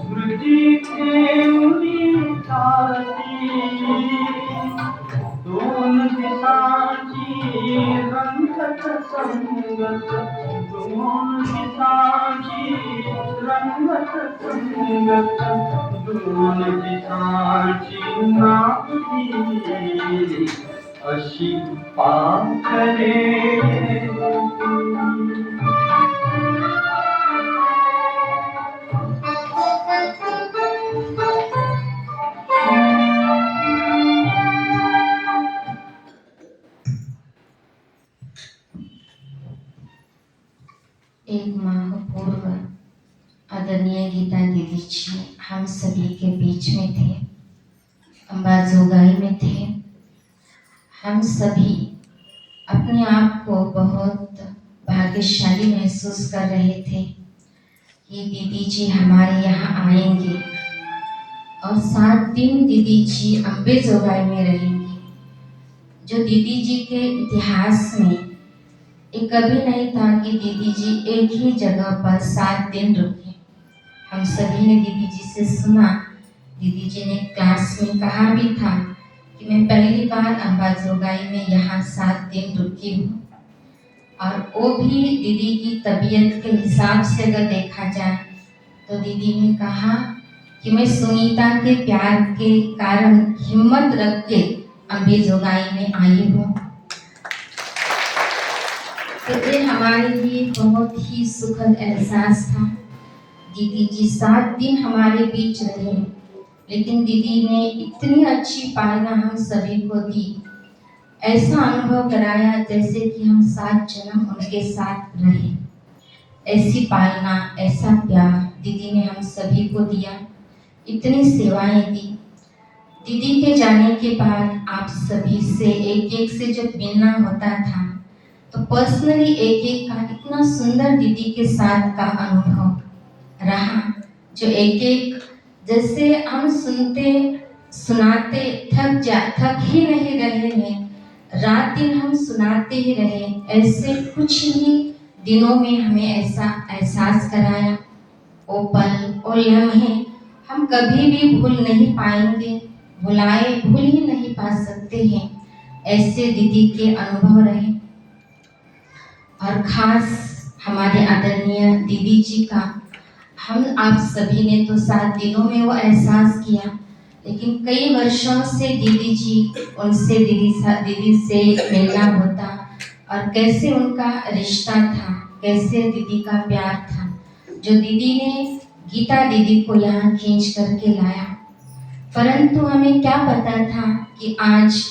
स्मृति दोन दिसाची रंगत संगत, दोन दिसाची रंगत संगत, दोन दिसाची नावली अशी पाखरे. एक माह पूर्व आदरणीय गीता दीदी जी हम सभी के बीच में थे, अंबाजोगाई में थे. हम सभी अपने आप को बहुत भाग्यशाली महसूस कर रहे थे कि दीदी जी हमारे यहाँ आएंगे और 7 दिन दीदी जी अंबाजोगाई में रहेंगे. जो दीदी जी के इतिहास में ये कभी नहीं था कि दीदी जी एक ही जगह पर 7 दिन रुके. हम सभी ने दीदी जी से सुना, दीदी जी ने क्लास में कहा भी था कि मैं पहली बार अंबाजोगाई में यहाँ 7 दिन रुकी हूँ. और वो भी दीदी की तबीयत के हिसाब से अगर देखा जाए तो दीदी ने कहा कि मैं सुनीता के प्यार के कारण हिम्मत रख के अंबाजोगाई में आई हूँ. तो ये हमारे लिए बहुत ही सुखद एहसास था. दीदी जी 7 दिन हमारे बीच रहे, लेकिन दीदी ने इतनी अच्छी पालना हम सभी को दी, ऐसा अनुभव कराया जैसे कि हम 7 जन्म उनके साथ रहे. ऐसी पालना, ऐसा प्यार दीदी ने हम सभी को दिया, इतनी सेवाएं दी. दीदी के जाने के बाद आप सभी से एक एक से जब मिलना होता था तो पर्सनली एक एक का इतना सुंदर दीदी के साथ का अनुभव रहा, जो एक एक जैसे हम सुनते सुनाते थक ही नहीं रहे हैं, रात दिन हम सुनाते ही रहे. ऐसे कुछ ही दिनों में हमें ऐसा एहसास कराया. वो पल और लम्हे हम कभी भी भूल नहीं पाएंगे, भूल ही नहीं पा सकते हैं. ऐसे दीदी के अनुभव रहे. और खास हमारे आदरणीय दीदी जी का हम आप सभी ने तो 7 दिनों में वो एहसास किया, लेकिन कई वर्षों से दीदी से मिलना होता और कैसे उनका रिश्ता था, कैसे दीदी का प्यार था, जो दीदी ने गीता दीदी को यहाँ खींच करके लाया. परंतु हमें क्या पता था कि आज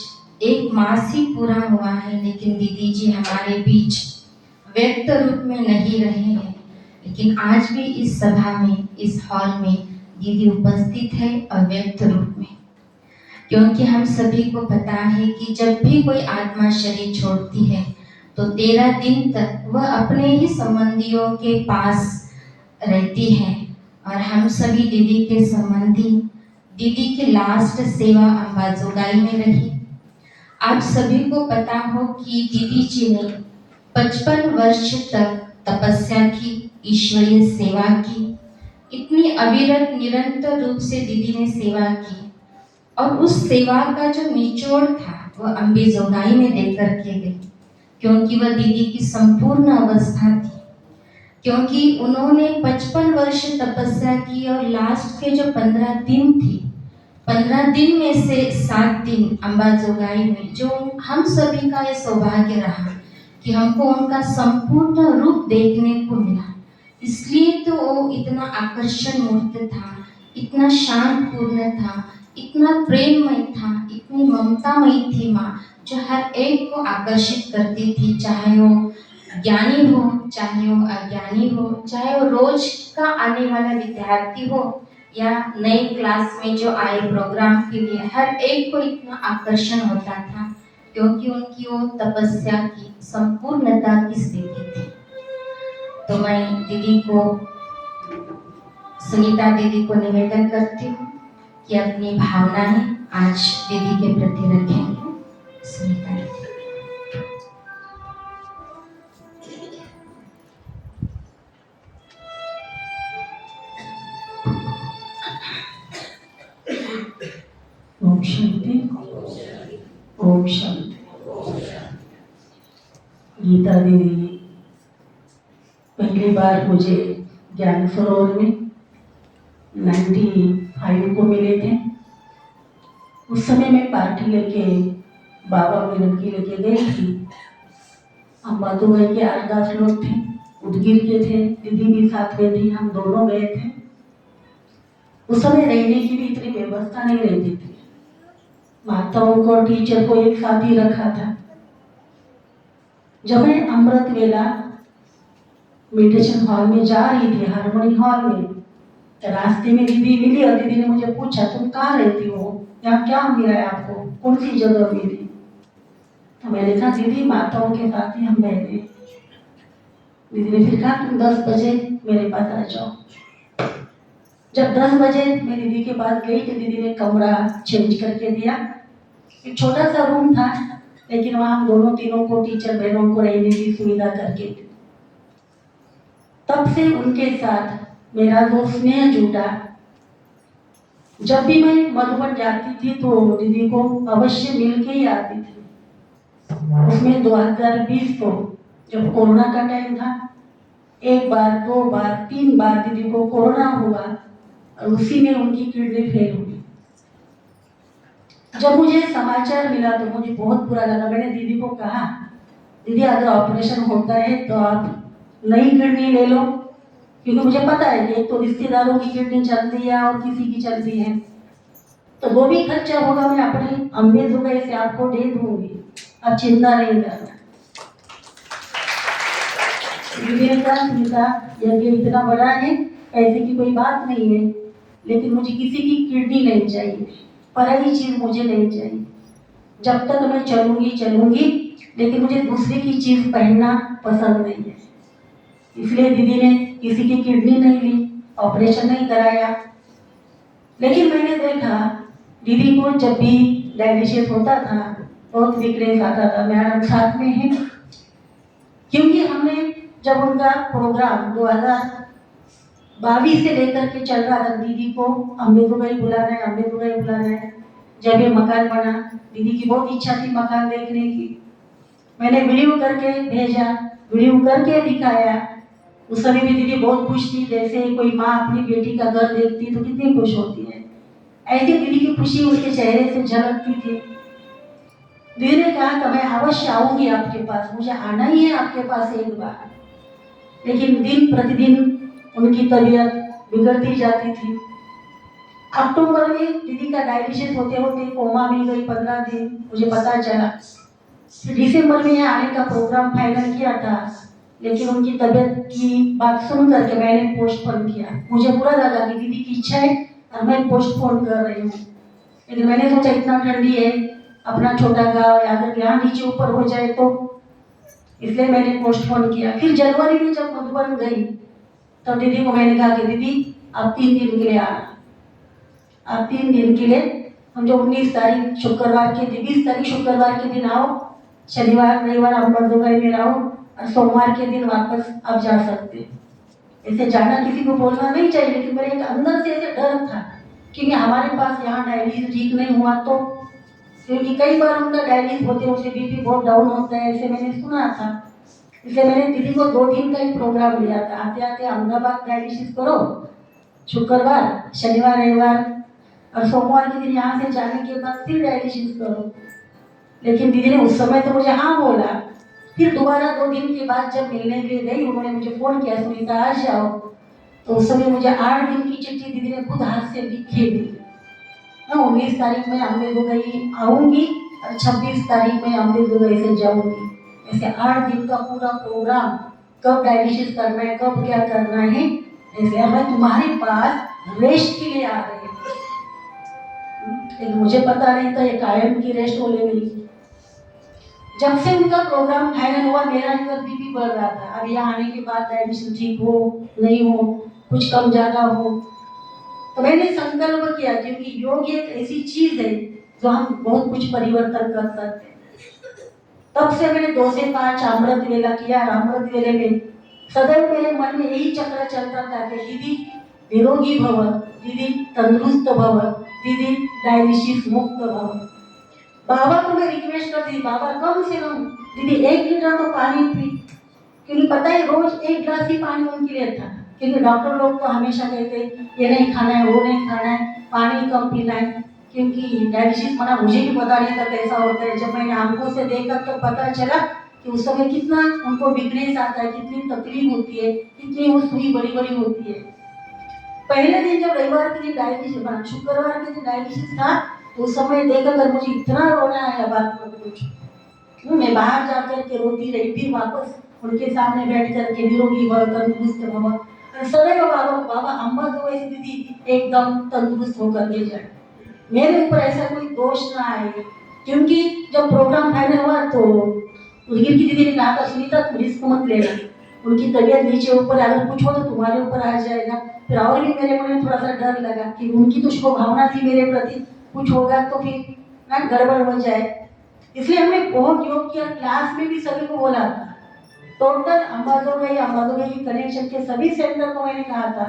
1 मास ही पूरा हुआ है, लेकिन दीदी जी हमारे बीच व्यक्त रूप में नहीं रहे हैं. लेकिन आज भी इस सभा में, इस हॉल में दीदी उपस्थित है और व्यक्त रूप में, क्योंकि हम सभी को पता है कि जब भी कोई आत्मा शरीर छोड़ती है तो 13 दिन तक वह अपने ही संबंधियों के पास रहती है. और हम सभी दीदी के संबंधी, दीदी की लास्ट सेवा अंबाजोगाई में रही. आप सभी को पता हो कि दीदी जी ने 55 वर्ष तक तपस्या की, ईश्वरीय सेवा की. इतनी अविरत निरंतर रूप से दीदी ने सेवा की और उस सेवा का जो निचोड़ था वह अंबाजोगाई में देकर के गई, क्योंकि वह दीदी की संपूर्ण अवस्था थी. क्योंकि उन्होंने 55 वर्ष तपस्या की और लास्ट के जो 15 दिन थे, 15 दिन में से 7 दिन अंबाजोगाई में, जो हम सभी का ये सौभाग्य रहा कि हमको उनका संपूर्ण रूप देखने को मिला. इसलिए तो वो इतना आकर्षण मूर्त था, इतना शांतपूर्ण था, इतना प्रेममय था, इतनी ममतामयी थी माँ, जो हर एक को आकर्षित करती थी, चाहे वो ज्ञानी हो, चाहे वो अज्ञानी हो, चाहे वो रोज का आने वाला विद्यार्थी हो या नई क्लास में जो आए प्रोग्राम के लिए, हर एक को इतना आकर्षण होता था, क्योंकि उनकी वो तपस्या की संपूर्णता की स्थिति थी. तो मैं दीदी को, सुनीता दीदी को निवेदन करती हूँ कि अपनी भावनाएं आज दीदी के प्रति रखेंगे. सुनीता दीदी. ओम शांति। ओम शांति। गीता दीदी पहली बार मुझे ज्ञान सरोवर में 95 को मिले थे। उस समय मैं पार्टी लेके बाबा मिलन की लेके गई थी। हम मधुबन के 8-10 लोग थे, उदगिर के थे, दीदी भी साथ में थी, हम दोनों गए थे। उस समय रहने की भी इतनी व्यवस्था नहीं रहती थी। माताओं को और टीचर को एक साथ ही रखा था। जब मैं अमृत वेला मेडिटेशन हॉल में जा रही थी, हारमोनी हॉल में, तो रास्ते में दीदी मिली और दीदी ने मुझे पूछा, तुम कहाँ रहती हो, यहाँ क्या मिला है आपको, कौन सी जगह मिली? तो मैंने कहा दीदी माताओं के साथ ही हम रहते। दीदी ने फिर कहा तुम 10 बजे मेरे पास आ जाओ। जब 10 बजे मैं दीदी के पास गई तो दीदी ने कमरा चेंज करके दिया। एक छोटा सा रूम था, लेकिन वहाँ हम दोनों तीनों को, टीचर बहनों को रहने की सुविधा करके दी। तब से उनके साथ मेरा जो स्नेह जुटा। जब भी मैं मधुबन जाती थी तो दीदी को अवश्य मिल के ही आती थी। उसमें 2020 को जब कोरोना का टाइम था, 1 बार 2 बार 3 बार दीदी को कोरोना हुआ और उसी में उनकी किडनी फेल हुई। जब मुझे समाचार मिला तो मुझे बहुत बुरा लगा। मैंने दीदी को कहा दीदी अगर ऑपरेशन होता है तो आप नई किडनी ले लो, क्योंकि मुझे पता है कि एक तो रिश्तेदारों की किडनी चलती है और किसी की चलती है, तो वो भी खर्चा होगा, मैं अपनी अम्मी जुगै से आपको दे दूंगी, आप चिंता नहीं करना। यज्ञ इतना बड़ा है, ऐसे की कोई बात नहीं है, लेकिन मुझे किसी की किडनी नहीं चाहिए, पराई चीज मुझे नहीं चाहिए। जब तक मैं चलूंगी, लेकिन मुझे दूसरे की चीज पहनना पसंद नहीं है। इसलिए दीदी ने किसी की किडनी नहीं ली, ऑपरेशन नहीं कराया। लेकिन मैंने देखा दीदी को जब भी डायलिसिस होता था बहुत वीकनेस आता था। मैडम साथ में है, क्योंकि हमने जब उनका प्रोग्राम 2022 से लेकर के चल रहा था, दीदी को अम्बेदुगई बुलाना है। जब ये मकान बना, दीदी की बहुत इच्छा थी मकान देखने की। मैंने वीडियो करके भेजा, वीडियो करके दिखाया। उस समय भी दीदी बहुत खुश थी, जैसे कोई माँ अपनी बेटी का घर देखती तो कितनी खुश होती है, ऐसी दीदी की खुशी उसके चेहरे से झलकती थी। दीदी ने कहा कि मैं अवश्य आऊंगी आपके पास, मुझे आना ही है आपके पास एक बार। लेकिन दिन प्रतिदिन उनकी तबीयत बिगड़ती जाती थी। अक्टूबर में दीदी का डायलिसिस होते होते कोमा में गई 15 दिन, मुझे पता चला। दिसंबर में यहाँ आने का प्रोग्राम फाइनल किया था, लेकिन उनकी तबीयत की बात सुन करके मैंने पोस्टपोन किया। मुझे बुरा लगा कि दीदी की इच्छा है और मैं पोस्टपोन कर रही हूँ। लेकिन मैंने सोचा इतना ठंडी है, अपना छोटा गाँव है, अगर यहाँ नीचे ऊपर हो जाए तो, इसलिए मैंने पोस्टपोन किया। फिर जनवरी में जब मधुबन गई तब दीदी को मैंने कहा कि दीदी आप 3 दिन के लिए आना, आप 3 दिन के लिए, हम जो 19 तारीख शुक्रवार के दिन, 20 तारीख शुक्रवार के दिन आओ, शनिवार रविवार हम मधुबन में रहो और सोमवार के दिन वापस आप जा सकते। ऐसे जाना किसी को बोलना नहीं चाहिए, लेकिन मेरे एक अंदर से ऐसे डर था कि हमारे पास यहाँ डायलिसिस ठीक नहीं हुआ तो, क्योंकि कई बार उनका डायलिसिस होते होते बीपी बहुत डाउन होता है, ऐसे मैंने सुना था। इसलिए मैंने दीदी को 2 दिन का ही प्रोग्राम लिया था, आते आते अहमदाबाद डायलिसिस करो शुक्रवार, शनिवार रविवार, और सोमवार के दिन यहाँ से जाने के बाद फिर डायलिसिस करो। लेकिन दीदी ने उस समय तो मुझे हाँ बोला। फिर दोबारा 2 दिन के बाद जब मिलने के लिए गई, उन्होंने मुझे फोन किया, सुनीता आ जाओ। तो उस समय मुझे 8 दिन की चिट्ठी दीदी ने खुद हाथ से लिख के दी। 19 तारीख में अम्बेदुगई आऊंगी और 26 तारीख में अम्बेदुगई से जाऊंगी। ऐसे 8 दिन का पूरा प्रोग्राम, कब डायलिसिस करना है, कब क्या करना है, ऐसे मैं तुम्हारे पास रेस्ट के लिए आ रही हूँ। लेकिन मुझे पता नहीं था ये कायम की रेस्ट हो ले गई। जब से उनका प्रोग्राम फाइनल हुआ, मेरा बीपी बढ़ रहा था। अब यहाँ आने के बाद डायलिसिस ठीक हो नहीं हो, कुछ कम ज्यादा हो, तो मैंने संकल्प किया, क्योंकि योग एक ऐसी चीज है जो हम बहुत कुछ परिवर्तन कर सकते हैं। तब से मैंने 2 से 5 अमृत वेला किया। अमृत वेले में सदैव मेरे मन में यही चक्र चलता था कि दीदी निरोगी भव, दीदी तंदुरुस्त भव, दीदी डायलिसिस मुक्त भव। बाबा को मैं रिक्वेस्ट करती थी, बाबा कम से कम दीदी 1 लीटर तो पानी पी, क्योंकि पता है रोज 1 गिलास ही पानी उनके लिए था, क्योंकि डॉक्टर लोग तो हमेशा कहते हैं ये नहीं खाना है, वो नहीं खाना है, पानी कम पीना है, क्योंकि डायलिसिस मना मुझे भी पता नहीं था कैसा होता है। जब मैंने आंखों से देखा तो पता चला कि उस समय कितना उनको वीकनेस आता है, कितनी तकलीफ होती है, कितनी वो सुई बड़ी बड़ी होती है। पहले दिन जब रविवार के दिन डायलिसिस बना, शुक्रवार के दिन डायलिसिस था, तो उस समय देखकर मुझे इतना रोना आया, बात मत पूछो। मैं बाहर जाकर के रोती रही, फिर वापस उनके सामने बैठ करके निरोगी भव, तंदुरुस्त भव, और सदैव बाबा बाबा अम्बा तो वैसे दीदी एकदम तंदुरुस्त होकर के जाए, मेरे ऊपर ऐसा कोई दोष ना आए। क्योंकि जब प्रोग्राम फाइनल हुआ तो उदगिर की दीदी ने कहा था, सुनीता तुम रिस्क मत लेना, उनकी तबीयत नीचे ऊपर अगर कुछ हो तो तुम्हारे ऊपर आ जाएगा। फिर और भी मेरे मन में थोड़ा सा डर लगा कि उनकी तो शुभ भावना थी मेरे प्रति, कुछ होगा तो फिर ना गड़बड़ हो जाए, इसलिए हमने बहुत योग किया। क्लास में भी सभी को बोला था, टोटल अंबाजोगाई की कनेक्शन के सभी सेंटर को मैंने कहा था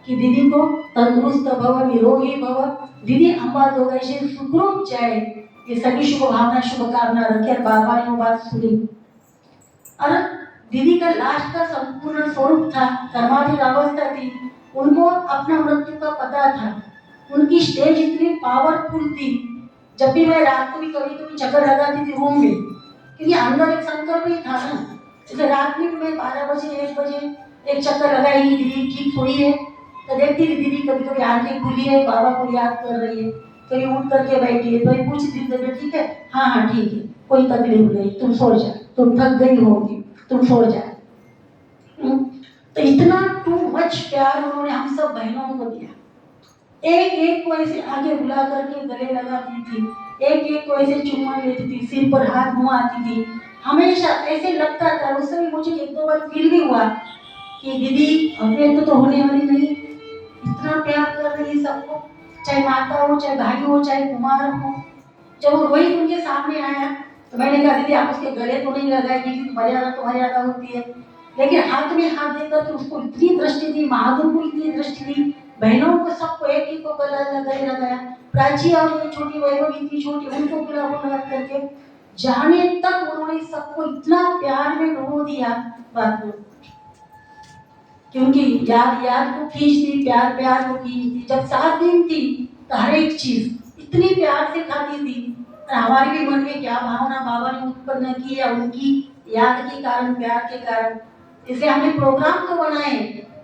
कि दीदी को तंदुरुस्त भव, निरोगी भव, दीदी अंबाजोगाई से सुखरूप जाए, ये सभी शुभ भावना शुभकामना रखे। और बाबा ने वो बात सुनी, और दीदी का लास्ट का संपूर्ण स्वरूप था, कर्माधीन अवस्था थी, उनको अपना मृत्यु का पता था, उनकी स्टेज इतनी पावरफुल थी। जब भी मैं रात को भी कभी कभी चक्कर लगाती थी रूम में, क्योंकि अंदर एक संकल्प ही था ना, जैसे रात में मैं 12 बजे 1 बजे एक चक्कर लगाई, दीदी ठीक सोई है तो देखती थी दीदी कभी कभी आंखें खुली है, बाबा को याद कर रही है, कभी उठ करके बैठी है, तो मैं पूछती थी तबीयत ठीक है, हाँ हाँ ठीक है, कोई तकलीफ नहीं, तुम सो जा, तुम थक गई होगी, तुम सो जा। तो इतना टू मच प्यार उन्होंने हम सब बहनों को दिया। एक एक को ऐसे आगे बुला करके गले लगाती थी, एक एक को ऐसे चुम्मा लेती थी, सिर पर हाथ घुमाती थी, हमेशा ऐसे लगता था। उस समय मुझे 1-2 बार फील भी हुआ कि दीदी अपने तो होने वाली नहीं, इतना प्यार कर रही है सबको, चाहे माता हो, चाहे भाई हो, चाहे कुमार हो। जब वो रोहित उनके सामने आया तो मैंने कहा दीदी आप उसके गले तो नहीं लगाएंगे, क्योंकि मर्यादा तो मर्यादा होती है, लेकिन हाथ में हाथ देकर के उसको इतनी दृष्टि दी, महादेव को इतनी दृष्टि दी, बहनों को सबको एक एक को गले लगाया, प्राची और ये छोटी वैभव इतनी छोटी, उनको गला लगा करके जाने तक उन्होंने सबको इतना प्यार में डुबो दिया। बात में क्योंकि याद याद को खींचती, प्यार प्यार को खींचती। जब 7 दिन थी तो हर एक चीज इतनी प्यार से खाती थी, और हमारे भी मन में क्या भावना बाबा ने उत्पन्न की है उनकी याद के कारण, प्यार के कारण। इसलिए हमने प्रोग्राम तो बनाए,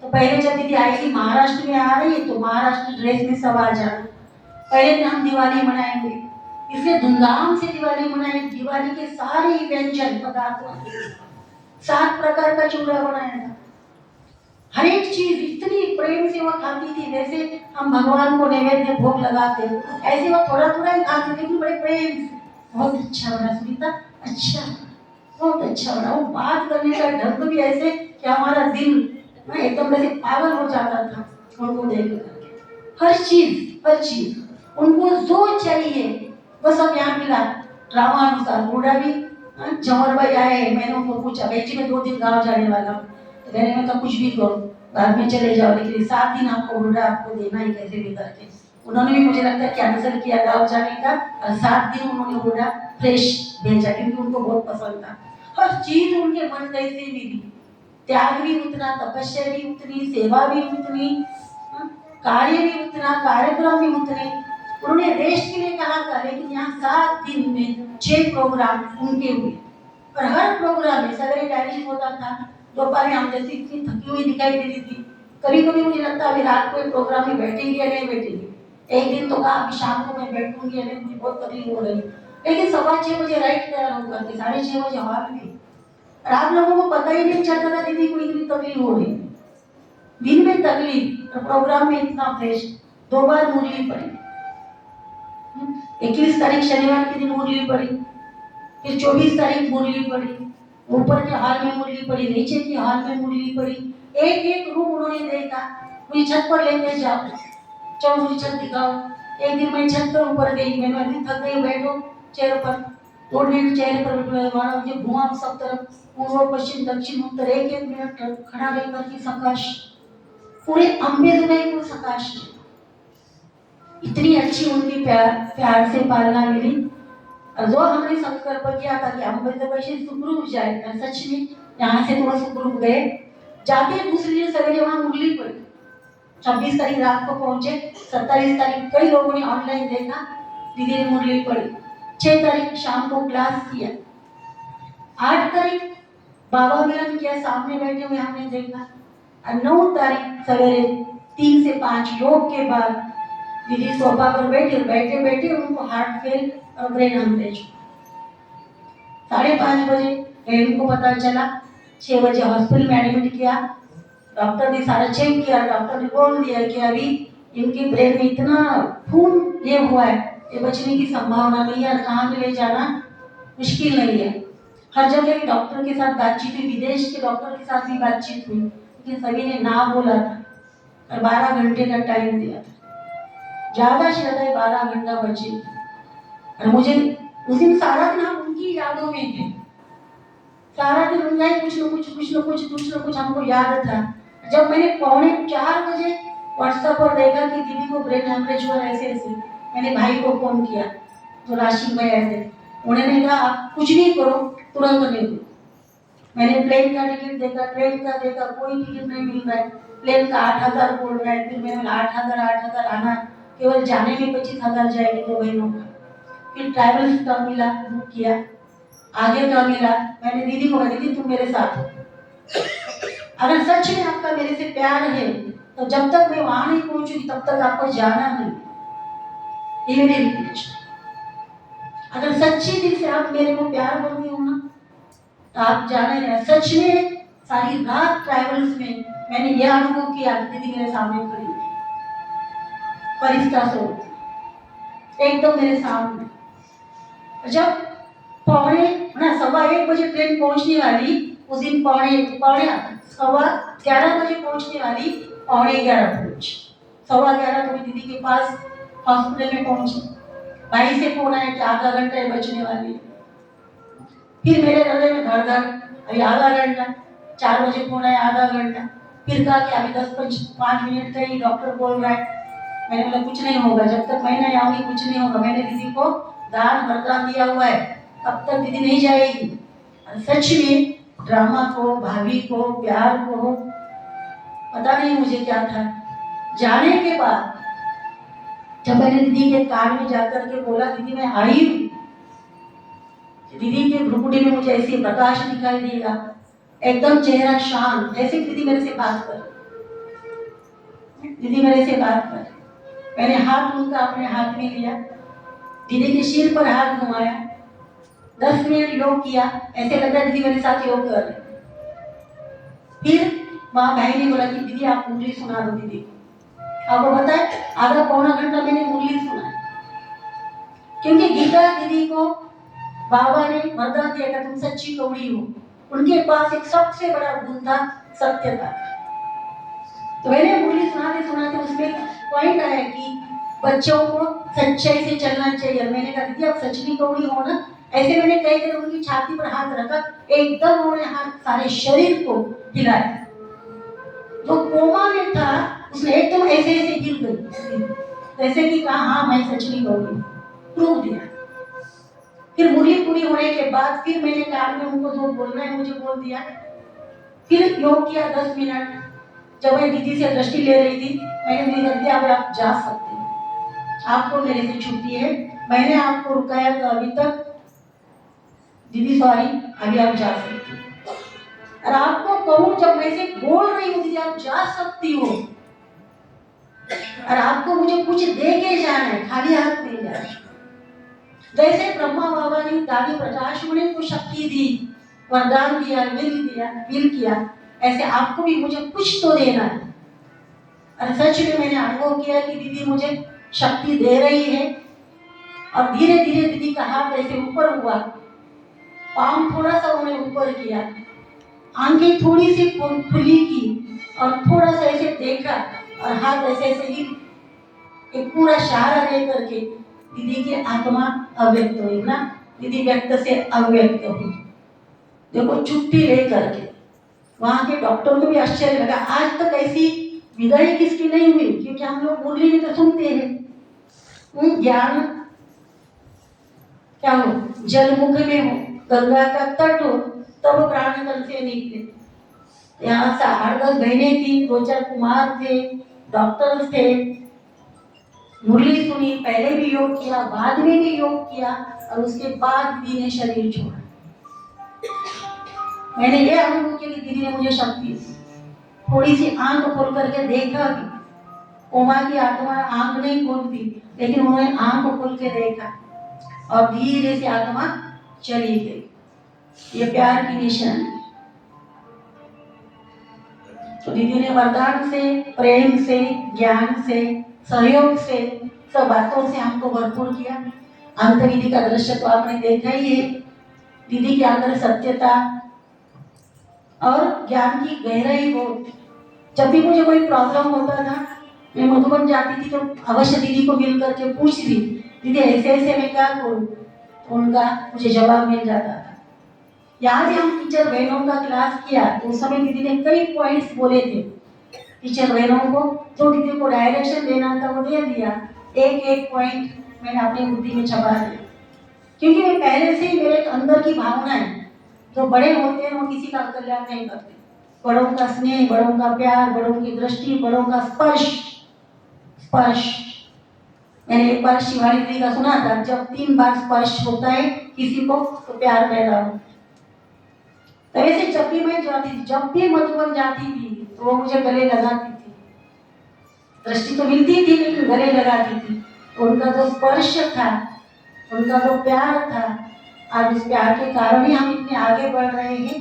तो पहले जब दीदी आई थी महाराष्ट्र में आ रही है तो महाराष्ट्र ड्रेस में सब आ जाना, पहले दिन हम दिवाली मनाएंगे, इसलिए धूमधाम से दिवाली मनाएंगे। दिवाली के सारे व्यंजन पदार्थ, 7 प्रकार का चूड़ा बनाया था, हर एक चीज इतनी प्रेम से वो खाती थी, जैसे हम भगवान को नैवेद्य भोग लगाते ऐसे वो थोड़ा थोड़ा ही खाती, लेकिन बड़े प्रेम से। बहुत अच्छा बना सुनीता, अच्छा बहुत अच्छा बना। वो बात करने का ढंग भी ऐसे कि हमारा दिल एकदम ऐसे पागल हो जाता था उनको देख करके। हर चीज उनको जो चाहिए वो सब यहाँ मिला। ड्रामानुसार बूढ़ा भी जमर भाई आए, मैंने उनको पूछा बेटी मैं 2 दिन गाँव जाने वाला हूँ, तो मैंने कहा कुछ भी करो बाद में चले जाओ, लेकिन 7 दिन आपको बूढ़ा आपको देना ही कैसे भी करके। उन्होंने भी मुझे लगता है कैंसिल किया गाँव जाने का, और 7 दिन उन्होंने बूढ़ा फ्रेश भेजा, क्योंकि उनको बहुत पसंद था। हर चीज उनके मन कैसे मिली, त्याग भी उतना, तपस्या भी उतनी, सेवा भी उतनी, कार्य भी उतना, कार्यक्रम भी उतने। उन्होंने रेस्ट के लिए कहा था, लेकिन यहाँ 7 दिन में 6 प्रोग्राम उनके हुए, और हर प्रोग्राम में सवेरे डायलिसिस होता था, दोपहर में हम जैसे इतनी थकी हुई दिखाई देती थी। कभी कभी मुझे लगता अभी रात को प्रोग्राम में बैठेंगे या नहीं बैठेंगे। एक दिन तो कहा अभी शाम को मैं बैठूंगी या नहीं, मुझे बहुत तकलीफ हो रही, लेकिन 6:15 बजे राइट तैयार होकर के 6:30 बजे हॉल में, और आप लोगों को पता ही नहीं चलता था दीदी को इतनी तकलीफ हो रही, दिन में तकलीफ और प्रोग्राम में इतना फ्रेश। 2 बार मुरली पड़ी, 21 तारीख शनिवार के दिन मुरली पड़ी, फिर 24 तारीख मुरली पड़ी, ऊपर के हॉल में मुरली पड़ी, नीचे के हॉल में मुरली पड़ी। एक एक रूम उन्होंने देखा, मुझे छत पर लेके जाओ, चलो मुझे छत दिखाओ। एक दिन मैं छत पर ऊपर गई, मैंने अभी थक गई, बैठो चेयर पर, 2 मिनट चेयर पर बैठो, मुझे घुमा सब तरफ, पूर्व पश्चिम दक्षिण उत्तर, एक एक मिनट खड़ा रहकर के सकाश, पूरे अम्बेडकर को सकाश। इतनी अच्छी उनकी प्यार से पालना मिली। और जो हमने संकल्प किया था कि हम वैसे सुखरूप जाए, और सच में यहाँ से थोड़ा सुखरूप गए। जाते दूसरे दिन सवेरे वहाँ मुरली पड़ी। 26 तारीख रात को पहुंचे, 27 तारीख कई लोगों ने ऑनलाइन देखा, दीदी ने मुरली पड़ी। 6 तारीख शाम को क्लास किया। 8 तारीख बाबा मिलन किया, सामने बैठे हुए हमने देखा। और 9 तारीख सवेरे 3 से 5 योग के बाद दीदी सोफा पर बैठे बैठे उनको हार्ट फेल और ब्रेन हेमरेज। 5:30 बजे ब्रेन को पता चला। 6 बजे हॉस्पिटल में एडमिट किया। डॉक्टर ने सारा चेक किया। डॉक्टर ने बोल दिया कि अभी इनके ब्रेन में इतना खून ये हुआ है, ये बचने की संभावना नहीं है और कहाँ पे ले जाना मुश्किल नहीं है। हर जगह के डॉक्टर के साथ बातचीत हुई, विदेश के डॉक्टर के साथ भी बातचीत हुई, लेकिन सभी ने ना बोला था और 12 घंटे का टाइम दिया था। ज्यादा से ज्यादा 12 घंटा बचे। और मुझे उस दिन सारा दिन हम उनकी यादों में थे। सारा दिन उनका ही कुछ न कुछ हमको याद था। जब मैंने 3:45 बजे व्हाट्सएप पर देखा कि दीदी को ब्रेन हेमरेज हुआ ऐसे ऐसे, मैंने भाई को फोन किया जो राशि में आए थे। उन्होंने कहा आप कुछ भी करो, तुरंत नहीं दो। मैंने प्लेन का टिकट देखा, ट्रेन का देखा, कोई टिकट नहीं मिल रहा है। प्लेन का 8,000 बोल रहा है, फिर मैंने 8,000 आना, केवल जाने में 25,000 जाएगी 2 महीनों का। फिर ट्रैवल्स का मिला, बुक किया, आगे का मिला। मैंने दीदी को कहा दीदी तुम मेरे साथ हो, अगर सच में आपका मेरे से प्यार है तो जब तक मैं वहां नहीं पहुंचूंगी तब तक आपको जाना नहीं। ये मेरी रिक्वेस्ट। अगर सच्चे दिल से आप मेरे को प्यार करते हो ना तो आप जाना नहीं। सच में सारी रात ट्रैवल्स में मैंने यह अनुभव किया कि दीदी मेरे सामने खड़ी है, फरिश्ता सो एकदम मेरे सामने। जब 1:15 बजे ट्रेन पहुंचने वाली, उस दिन 11:15 बजे पहुंचने वाली, 11:15 पहुंची। 11:15 को दीदी के पास हॉस्पिटल में पहुंची। भाई से फोन आया कि आधा घंटा बचने वाली है। फिर मेरे हृदय में धड़ अभी आधा घंटा। 4 बजे फोन आया आधा घंटा। फिर कहा कि अभी 10-5 मिनट का ही डॉक्टर बोल रहा है। मैंने बोला कुछ नहीं होगा, जब तक मैं नहीं आऊंगी कुछ नहीं होगा। मैंने दीदी को दान वरदान दिया हुआ है, तब तक दीदी नहीं जाएगी। और सच में ड्रामा को, भाभी को, प्यार को पता नहीं मुझे क्या था। जाने के बाद जब मैंने दीदी के कान में जाकर के बोला दीदी मैं आई हूँ, दीदी के भ्रुकुटी में मुझे ऐसे प्रकाश दिखाई देगा, एकदम चेहरा शांत, ऐसे दीदी मेरे से बात कर। दीदी मेरे से बात कर। मैंने हाथ उनका अपने हाथ में लिया, दीदी के सिर पर हाथ घुमाया, 10 मिनट योग किया। ऐसे लग रहा दीदी मेरे साथ योग कर रहे। फिर वहाँ भाई ने बोला कि दीदी आप मुरली सुना दो दीदी को। आपको पता है आधा पौना घंटा मैंने मुरली सुना, क्योंकि गीता दीदी को बाबा ने वरदान दिया कि तुम सच्ची कौड़ी हो। उनके पास एक सबसे बड़ा गुण था, सत्यता। तो मैंने मुरली सुनाते उसमें पॉइंट आया कि बच्चों को सच्चाई से चलना चाहिए। मैंने कहा दीदी आप सच्ची कौड़ी हो ना। ऐसे मैंने कई बार उनकी छाती पर हाथ रखा, एकदम उन्होंने हाथ सारे शरीर को हिलाया। जो कोमा में था उसने एकदम ऐसे ऐसे गिर गई, जैसे कि कहा हाँ मैं सच नहीं कहूंगी, प्रूव दिया। फिर मुरली पूरी होने के बाद फिर मैंने कान में उनको जो बोलना है मुझे बोल दिया। फिर योग किया 10 मिनट। जब मैं दीदी से दृष्टि ले रही थी, मैंने दीदी कर दिया अब आप जा सकते हैं, आपको मेरे से छुट्टी है। मैंने आपको रुकाया तो अभी तक दीदी सॉरी, अभी आप जा सकते हैं। और आपको कहूँ जब मैं से बोल रही हूँ दीदी आप जा सकती हो, और आपको मुझे कुछ दे के जाना है, खाली हाथ नहीं जाना। जैसे ब्रह्मा बाबा ने दादी प्रकाश मणि को शक्ति दी, वरदान दिया, विल किया, ऐसे आपको भी मुझे कुछ तो देना है। और सच में मैंने अनुभव किया कि दीदी मुझे शक्ति दे रही है। और धीरे धीरे दीदी का हाथ ऐसे ऊपर हुआ, पाम थोड़ा सा उन्हें ऊपर किया, आंखें थोड़ी सी खुली की और थोड़ा सा ऐसे देखा और हाथ ऐसे ऐसे ही एक पूरा सहारा दे करके दीदी की आत्मा अव्यक्त हुई ना। दीदी व्यक्त से अव्यक्त हुई। देखो छुट्टी ले करके वहां के डॉक्टर को भी आश्चर्य लगा, आज तक ऐसी विदाई किसकी नहीं हुई, क्योंकि हम लोग मुरली में तो सुनते हैं ज्ञान क्या हो, जलमुख में हो, गंगा का तट हो, तब प्राण तन से निकले। यहाँ से 8-10 बहनें थी, 2-4 कुमार थे, डॉक्टर्स थे। मुरली सुनी, पहले भी योग किया, बाद में भी योग किया, और उसके बाद दीदी ने शरीर छोड़ा। मैंने ये अनुभव किया कि दीदी ने मुझे शक्ति दी। थोड़ी सी आंख खोल करके देखा कि उमा की आत्मा आंख नहीं खोलती, लेकिन उन्होंने आंख खोल के देखा और धीरे से आत्मा चली गई। ये प्यार की निशानी। तो दीदी ने वरदान से, प्रेम से, ज्ञान से, सहयोग से, सब बातों से हमको भरपूर किया। अंत दीदी का दृश्य तो आपने देखा ही है। दीदी के अंदर सत्यता और ज्ञान की गहराई बहुत। जब भी मुझे कोई प्रॉब्लम होता था, मैं मधुबन जाती थी तो अवश्य दीदी को मिल करके पूछती थी, दीदी ऐसे ऐसे मैं क्या करूँ, तो उनका मुझे जवाब मिल जाता था। यहाँ भी हम टीचर बहनों का क्लास किया तो उस समय दीदी ने कई पॉइंट्स बोले थे टीचर बहनों को, जो दीदी को डायरेक्शन देना था वो दे दिया। एक एक पॉइंट मैंने अपनी बुद्धि में छपा दिया, क्योंकि मैं पहले से ही मेरे अंदर की भावना है, जो बड़े होते हैं वो किसी का कल्याण नहीं करते। बड़ों का स्नेह, बड़ों का प्यार, बड़ों की दृष्टि, बड़ों का स्पर्श। मैंने एक बार शिवानी दीदी का सुना था, जब 3 बार स्पर्श होता है किसी को तो प्यार पैदा होता है। तो ऐसे जब भी मैं जाती थी, जब भी मधुबन जाती थी तो वो मुझे गले लगाती थी। दृष्टि तो मिलती थी लेकिन गले लगाती थी। तो उनका जो स्पर्श था, उनका जो प्यार था, आज उस प्यार के कारण ही हम इतने आगे बढ़ रहे हैं।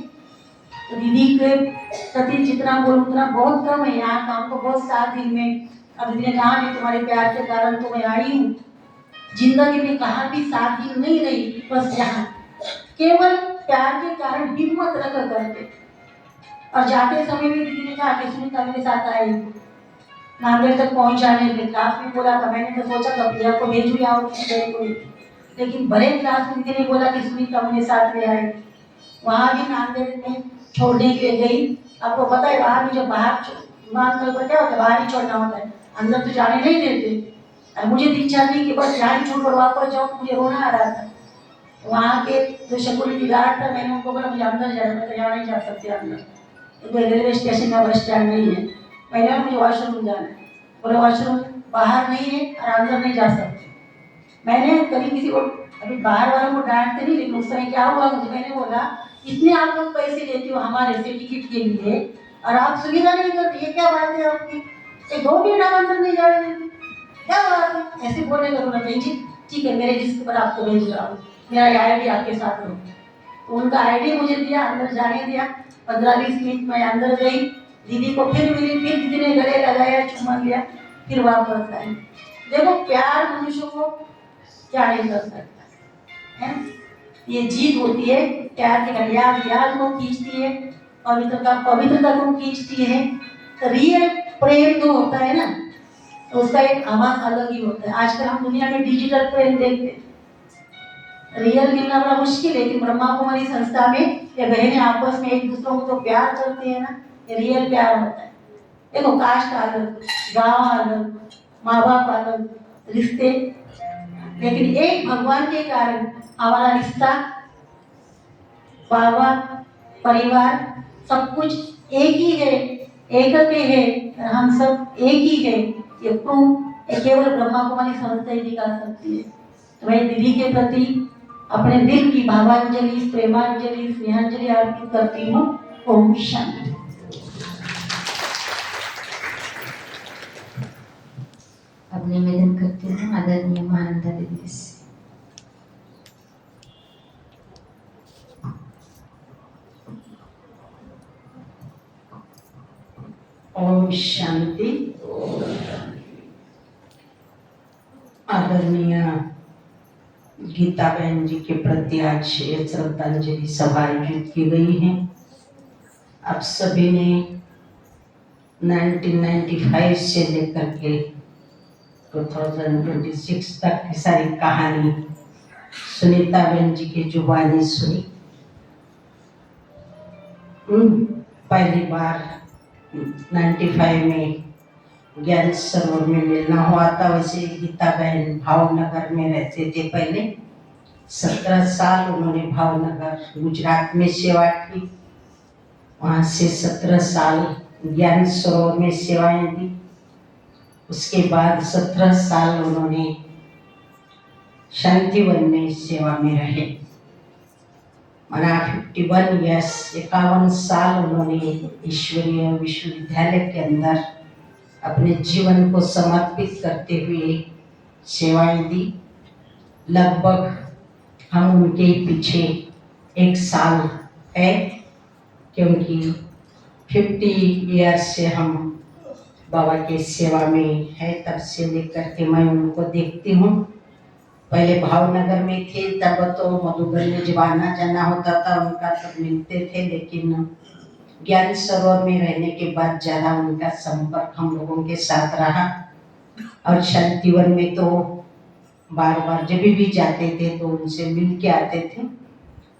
तो दीदी के प्रति जितना बोलूं उतना बहुत कम है। यहाँ काम को बहुत साथ दिन में, अब दीदी ने कहा मैं तुम्हारे प्यार के कारण तो मैं आई हूँ। जिंदगी में कहा भी 7 दिन नहीं रही, बस यहाँ केवल प्यार के कारण हिम्मत रख करके। और जाते समय भी दीदी ने कहा कि सुनीता मेरे साथ आएगी, नांदेड़ तक पहुंचाने के क्लास में बोला था। मैंने तो सोचा था प्रिया को भेजू या और किसी को, लेकिन बड़े क्लास में दीदी ने बोला कि सुनीता मेरे साथ ले आएगी। वहाँ भी नांदेड़ में छोड़ने के लिए गई। आपको पता है वहाँ भी जब बाहर विमानतल पर क्या होता है, बाहर ही छोड़ना होता है, अंदर तो जाने नहीं देते। मुझे इच्छा थी कि बस यहाँ छोड़ कर वापस जाओ, मुझे रोना आ रहा था। वहाँ के जो सिक्योरिटी गार्ड था, मैंने उनको बोला मुझे अंदर जाना, मैं तो यहाँ नहीं जा सकती अंदर, क्योंकि रेलवे स्टेशन का बस स्टैंड नहीं है। मैंने मुझे वॉशरूम जाना है, बोला वॉशरूम बाहर नहीं है और अंदर नहीं जा सकती। मैंने कभी किसी को, अभी बाहर वालों को डांटते नहीं, लेकिन उस समय क्या हुआ मुझे, मैंने बोला इतने आप लोग पैसे देते हो हमारे से टिकट के लिए और आप सुविधा नहीं करते, ये क्या बात है आपकी? 2 मिनट आप अंदर नहीं जाने देते, क्या बात है? ऐसे बोलने का बोला नहीं जी ठीक है, मेरे रिस्क पर आपको भेज रहा हूँ, मेरा आईडी आपके साथ रहो। तो उनका आईडी मुझे दिया, अंदर जाने दिया। 15-20 मिनट मैं अंदर गई, दीदी को फिर मिली, फिर दीदी ने गले लगाया, चुम्मा लिया, फिर वापस आई। देखो प्यार मनुष्य को क्या नहीं कर सकता है, ये जीत होती है प्यार के। याद को खींचती है, पवित्रता को खींचती है। तो रियल प्रेम जो होता है ना, तो उसका एक आवाज अलग ही होता है। आजकल हम दुनिया में डिजिटल प्रेम देखते हैं, रियल मिलना बड़ा मुश्किल है। लेकिन ब्रह्मा कुमारी संस्था में ये बहनें आपस में एक दूसरों को जो प्यार करते हैं ना, ये रियल प्यार होता है। देखो कास्ट अलग, गांव अलग, माँ बाप अलग, रिश्ते, लेकिन एक भगवान के कारण हमारा रिश्ता, बाबा, परिवार, सब कुछ एक ही है, एक है, हम सब एक ही है। ये प्रूफ केवल ब्रह्मा कुमारी संस्था ही दिखा सकती है। तो मैं दीदी के प्रति अपने दिल की भावांजलि, प्रेमांजलि, स्नेहांजलि अर्पित करती हूँ। ओम शांति। अब निवेदन करती हूँ आदरणीय महानंदा दीदी से। ओम शांति। आदरणीय गीता बहन जी के प्रति आज श्रद्धांजलि सभा आयोजित की गई है। आप सभी ने 1995 से लेकर के 2026 तक की सारी कहानी सुनीता बहन जी की जुबानी सुनी। पहली बार 95 में ज्ञान सरोवर में मिलना हुआ था। वैसे गीता बहन भावनगर में रहते थे पहले। 17 साल उन्होंने भावनगर गुजरात में सेवा की। वहाँ से 17 साल ज्ञान सरोवर में सेवाएं दी। उसके बाद 17 साल उन्होंने शांतिवन में सेवा में रहे। माना 51 ईयर्स 51 साल उन्होंने ईश्वरीय विश्वविद्यालय के अंदर अपने जीवन को समर्पित करते हुए सेवाएं दी। लगभग हम उनके पीछे 1 साल है, क्योंकि 50 ईयर्स से हम बाबा के सेवा में है। तब से लेकर के मैं उनको देखती हूँ। पहले भावनगर में थे, तब तो मधुबन में जब आना जाना होता था उनका तब मिलते थे, लेकिन ज्ञान सरोवर में रहने के बाद ज़्यादा उनका संपर्क हम लोगों के साथ रहा। और शांतिवन में तो बार बार जब भी जाते थे तो उनसे मिल के आते थे।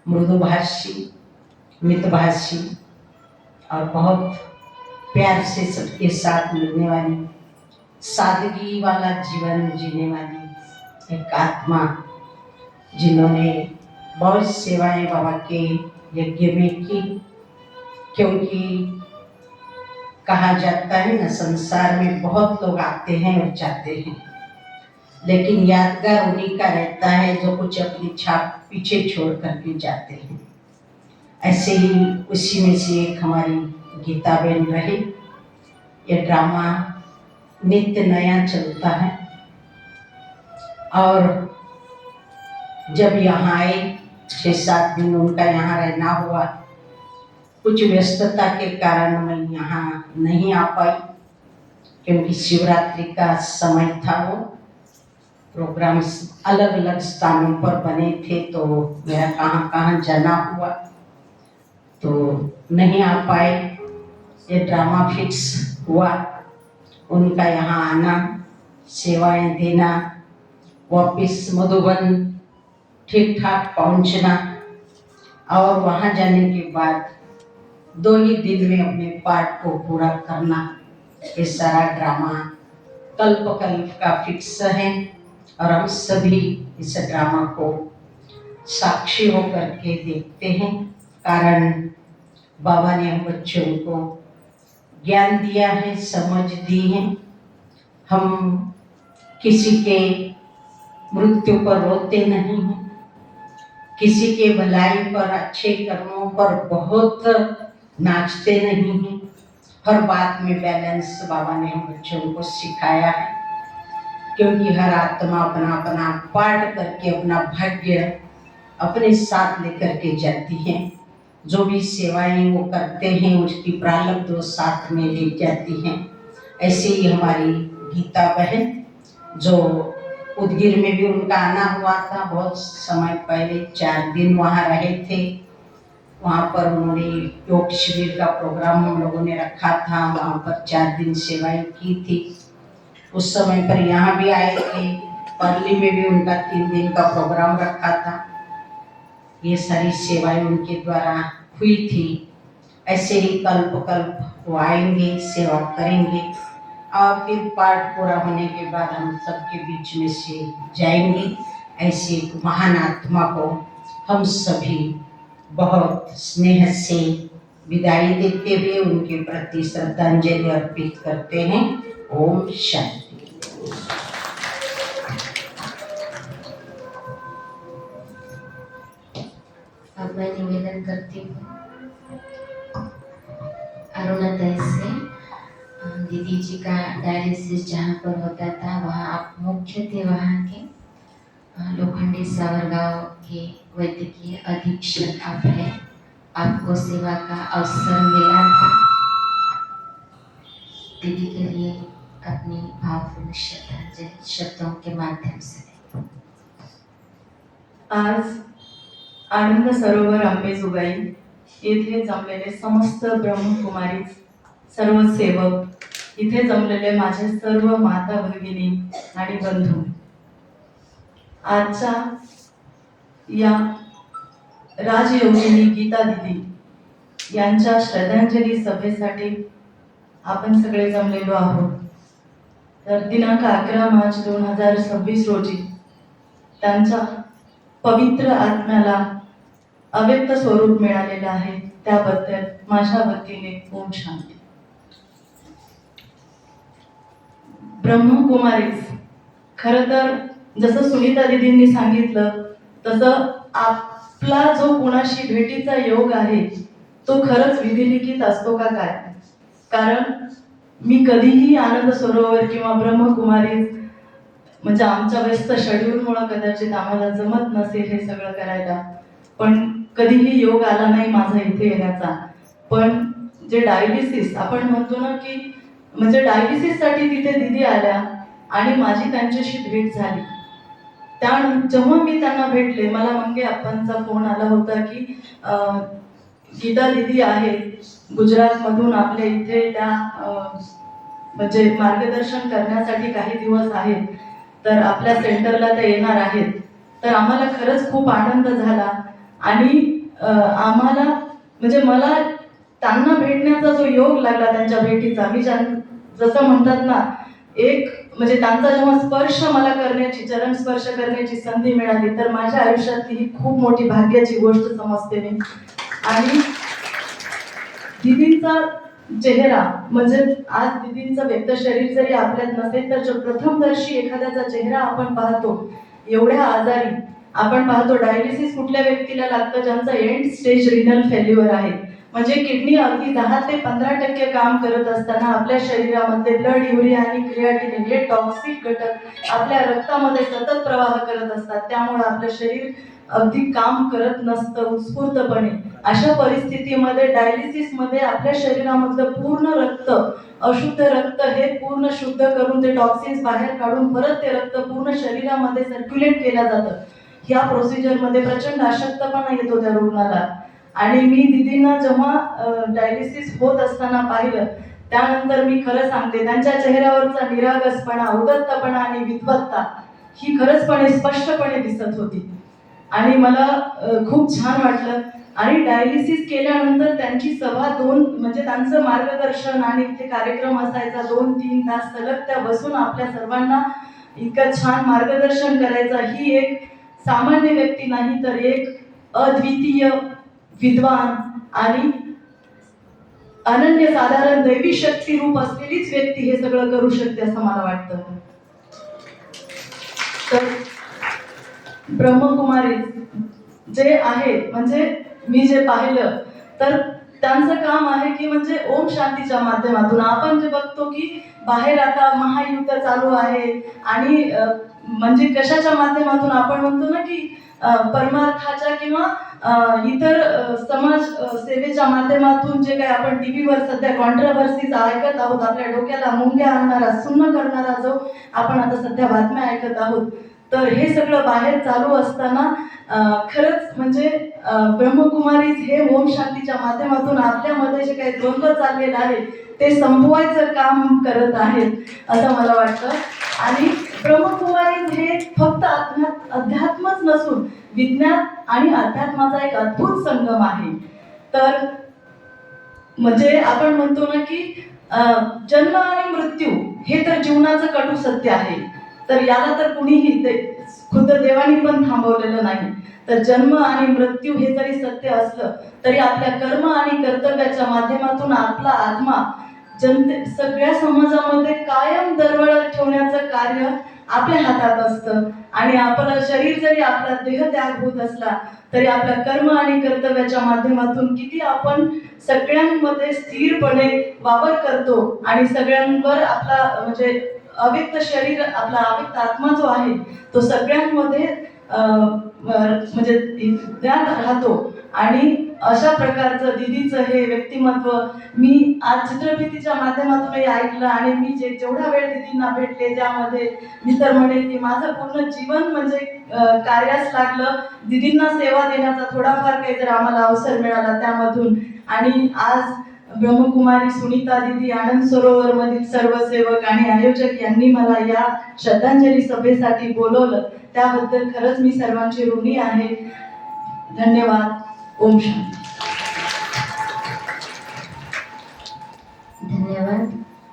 मृदुभाषी, मितभाषी और बहुत प्यार से सबके साथ मिलने वाली, सादगी वाला जीवन जीने वाली एक आत्मा, जिन्होंने बहुत सेवाएं बाबा के यज्ञ में की। क्योंकि कहा जाता है ना, संसार में बहुत लोग आते हैं और जाते हैं, लेकिन यादगार उन्हीं का रहता है जो कुछ अपनी छाप पीछे छोड़ करके जाते हैं। ऐसे ही उसी में से एक हमारी गीता बहन रही। ये ड्रामा नित्य नया चलता है, और जब यहाँ आए 6-7 दिन उनका यहाँ रहना हुआ। कुछ व्यस्तता के कारण मैं यहाँ नहीं आ पाई, क्योंकि शिवरात्रि का समय था। वो प्रोग्राम्स अलग अलग स्थानों पर बने थे, तो मेरा कहाँ कहाँ जाना हुआ, तो नहीं आ पाए। ये ड्रामा फिक्स हुआ, उनका यहाँ आना, सेवाएं देना, वापिस मधुबन ठीक ठाक पहुँचना, और वहाँ जाने के बाद 2 ही दिन में अपने पाठ को पूरा करना। ये सारा ड्रामा कल्प कल्प का फिक्स है, और हम सभी इस ड्रामा को साक्षी होकर के देखते हैं। कारण बाबा ने हम बच्चों को ज्ञान दिया है, समझ दी है। हम किसी के मृत्यु पर रोते नहीं हैं, किसी के भलाई पर, अच्छे कर्मों पर बहुत नाचते नहीं हैं। हर बात में बैलेंस बाबा ने हम बच्चों को सिखाया है, क्योंकि हर आत्मा अपना अपना पाठ करके अपना भाग्य अपने साथ लेकर के जाती है। जो भी सेवाएं वो करते हैं उसकी प्रारब्ध वो साथ में ले जाती हैं। ऐसे ही हमारी गीता बहन, जो उदगीर में भी उनका आना हुआ था बहुत समय पहले, 4 दिन वहाँ रहे थे। वहाँ पर उन्होंने योग शिविर का प्रोग्राम हम लोगों ने रखा था, वहाँ पर 4 दिन सेवाएं की थी। उस समय पर यहाँ भी आए थे, परली में भी उनका 3 दिन का प्रोग्राम रखा था। ये सारी सेवाएं उनके द्वारा हुई थी। ऐसे ही कल्प कल्प वो आएंगे, सेवा करेंगे, और फिर पाठ पूरा होने के बाद हम सबके बीच में से जाएंगे। ऐसे एक महान आत्मा को हम सभी बहुत स्नेह से विदाई देते हुए उनके प्रति श्रद्धांजलि अर्पित करते हैं। ओम शांति। अब मैं निवेदन करती हूँ अरुणोदय से, दीदी जी का डायलिसिस जहाँ पर होता था वहाँ आप मुख्य थे, वहाँ के लोखंडी सावरगांव के वैद्यकीय अधीक्षक आप हैं। आपको सेवा का अवसर मिला था। दीदी के लिए अपनी भावपूर्ण श्रद्धांजलि शब्दों के माध्यम से। आज आनंद सरोवर अंबेजोगाई येथे जमलेले समस्त ब्रह्मकुमारी, सर्व सेवक, इथे जमलेले माझे सर्व माता भगिनी आणि बंधू, आजच्या या राजयोगिनी गीता दिदी यांच्या श्रद्धांजली सभेसाठी आपण सगळे जमलेलो आहोत। तर दिनांक 11 मार्च 2026 रोजी त्यांच्या पवित्र आत्म्याला अव्यक्त स्वरूप मिळालेलं आहे, त्याबद्दल माझ्या वतीने ओम शांती. ब्रह्मकुमारीज, खरं तर जसं सुनीता दीदींनी सांगितलं तसं आपला जो कुणाशी भेटीचा योग आहे तो खरंच विधिलिखित असतो का काय? कारण मी कधीही आनंद सरोवर किंवा ब्रह्मकुमारीज म्हणजे आमच्या व्यस्त शेड्यूलमुळे कदाचित आम्हाला जमत नसेल हे सगळं करायला, पण कधीही योग आला नाही माझा इथे येण्याचा. पण जे डायलिसिस आपण म्हणतो ना की म्हणजे डायलिसिससाठी तिथे दिदी आल्या आणि माझी त्यांच्याशी भेट झाली. जेव्हा मी त्यांना भेटले मला मंगे आप्पांचा फोन आला होता की गीता दिदी आहे गुजरातमधून आपल्या इथे त्या म्हणजे मार्गदर्शन करण्यासाठी काही दिवस आहेत, तर आपल्या सेंटरला ते येणार आहेत. तर आम्हाला खरंच खूप आनंद झाला आणि आम्हाला म्हणजे मला त्यांना भेटण्याचा जो योग लागला त्यांच्या भेटीचा, मी जसं म्हणतात ना एक म्हणजे त्यांचा जेव्हा स्पर्श मला करण्याची चरण स्पर्श करण्याची संधी मिळाली तर माझ्या आयुष्यातली ही खूप मोठी भाग्याची गोष्ट समजते मी. आणि दिदींचा चेहरा म्हणजे आज दिदींचं व्यक्त शरीर जरी आपल्यात नसेल तर जो प्रथमदर्शी एखाद्याचा चेहरा आपण पाहतो एवढ्या आजारी आपण पाहतो. डायलिसिस कुठल्या व्यक्तीला लागतं ज्यांचं एंड स्टेज रिनल फेल्युअर आहे, म्हणजे किडनी अगदी 10 ते 15% काम करत असताना आपल्या शरीरामध्ये ब्लड, युरिया आणि क्रिएटिनिन हे टॉक्सिक घटक आपल्या रक्तामध्ये सतत प्रवाह करत असतात. त्यामुळे आपलं शरीर अगदी काम करत नसतं उत्स्फूर्तपणे. अशा परिस्थितीमध्ये डायलिसिसमध्ये आपल्या शरीरामधलं पूर्ण रक्त, अशुद्ध रक्त हे पूर्ण शुद्ध करून ते टॉक्सिन्स बाहेर काढून परत ते रक्त पूर्ण शरीरामध्ये सर्क्युलेट केलं जातं. ह्या प्रोसिजरमध्ये प्रचंड अशक्तपणा येतो त्या रुग्णाला. आणि मी दिदींना जेव्हा डायलिसिस होत असताना पाहिलं त्यानंतर मी खरं सांगते त्यांच्या चेहऱ्यावरचा निरागसपणा, उदात्तपणा आणि विद्वत्ता ही खरंचपणे स्पष्टपणे दिसत होती आणि मला खूप छान वाटलं. आणि डायलिसिस केल्यानंतर त्यांची सभा 2 म्हणजे त्यांचं मार्गदर्शन आणि इथे कार्यक्रम असायचा 2-3 तास सलग त्या बसून आपल्या सर्वांना इतकं छान मार्गदर्शन करायचं. ही एक सामान्य व्यक्ती नाही तर एक अद्वितीय विद्वान आणि अनन्यसाधारण दैवी शक्ती रूप असलेलीच व्यक्ती हे सगळं करू शकते असं मला वाटतं. तर ब्रह्मकुमारी जे आहे म्हणजे मी जे पाहिलं तर त्यांचं काम आहे की म्हणजे ओम शांतीच्या माध्यमातून आपण जे बघतो की बाहेर आता महायुद्ध चालू आहे आणि म्हणजे कशाच्या माध्यमातून आपण म्हणतो ना की परमार्थाच्या किंवा इतर समाज सेवेच्या माध्यमातून जे काही आपण टीव्हीवर सध्या कॉन्ट्रोवर्सीज ऐकत आहोत, आपल्या डोक्याला मुंग्या आणणारा, सुन्न करणारा जो आपण आता सध्या बातम्या ऐकत आहोत, तर हे सगळं बाहेर चालू असताना खरंच म्हणजे ब्रह्मकुमारीज हे ओम शांतीच्या माध्यमातून आपल्यामध्ये जे काही द्वंद्व चाललेलं आहे ते संपवायचं काम करत आहेत असं मला वाटतं. आणि ब्रह्मकुमारीज हे फक्त अध्यात्मच नसून विज्ञान आणि अध्यात्माचा एक अद्भुत संगम आहे. तर म्हणजे आपण म्हणतो ना की जन्म आणि मृत्यू हे तर जीवनाचं कटू सत्य आहे, तर याला तर कुणीही खुद्द देवानी पण थांबवलेलं नाही. तर जन्म आणि मृत्यू हे जरी सत्य असलं तरी आपल्या कर्म आणि कर्तव्याच्या माध्यमातून आपला आत्मा सगळ्या समाजामध्ये कायम दरवळत ठेवण्याचं कार्य आपल्या हातात असतं. आणि आपलं शरीर जरी आपला देहत्याग होत असला तरी आपल्या कर्म आणि कर्तव्याच्या माध्यमातून किती आपण सगळ्यांमध्ये स्थिरपणे वावर करतो आणि सगळ्यांवर आपला म्हणजे अव्यक्त शरीर, आपला अव्यक्त आत्मा जो आहे तो सगळ्यांमध्ये म्हणजे ज्ञात राहतो. आणि अशा प्रकारचं दिदीचं हे व्यक्तिमत्व मी आज चित्रफितीच्या माध्यमातूनही ऐकलं आणि मी जेवढा वेळ दिदींना भेटले त्यामध्ये मी तर म्हणेल की माझं पूर्ण जीवन म्हणजे कार्यास लागलं. दिदींना सेवा देण्याचा थोडाफार काही जर आम्हाला अवसर मिळाला त्यामधून. आणि आज ब्रह्मकुमारी सुनीता दिदी, आनंद सरोवर मधील सर्व सेवक आणि आयोजक यांनी मला या श्रद्धांजली सभेसाठी बोलवलं त्याबद्दल खरंच मी सर्वांची ऋणी आहे. धन्यवाद. ओम शांती. धन्यवाद.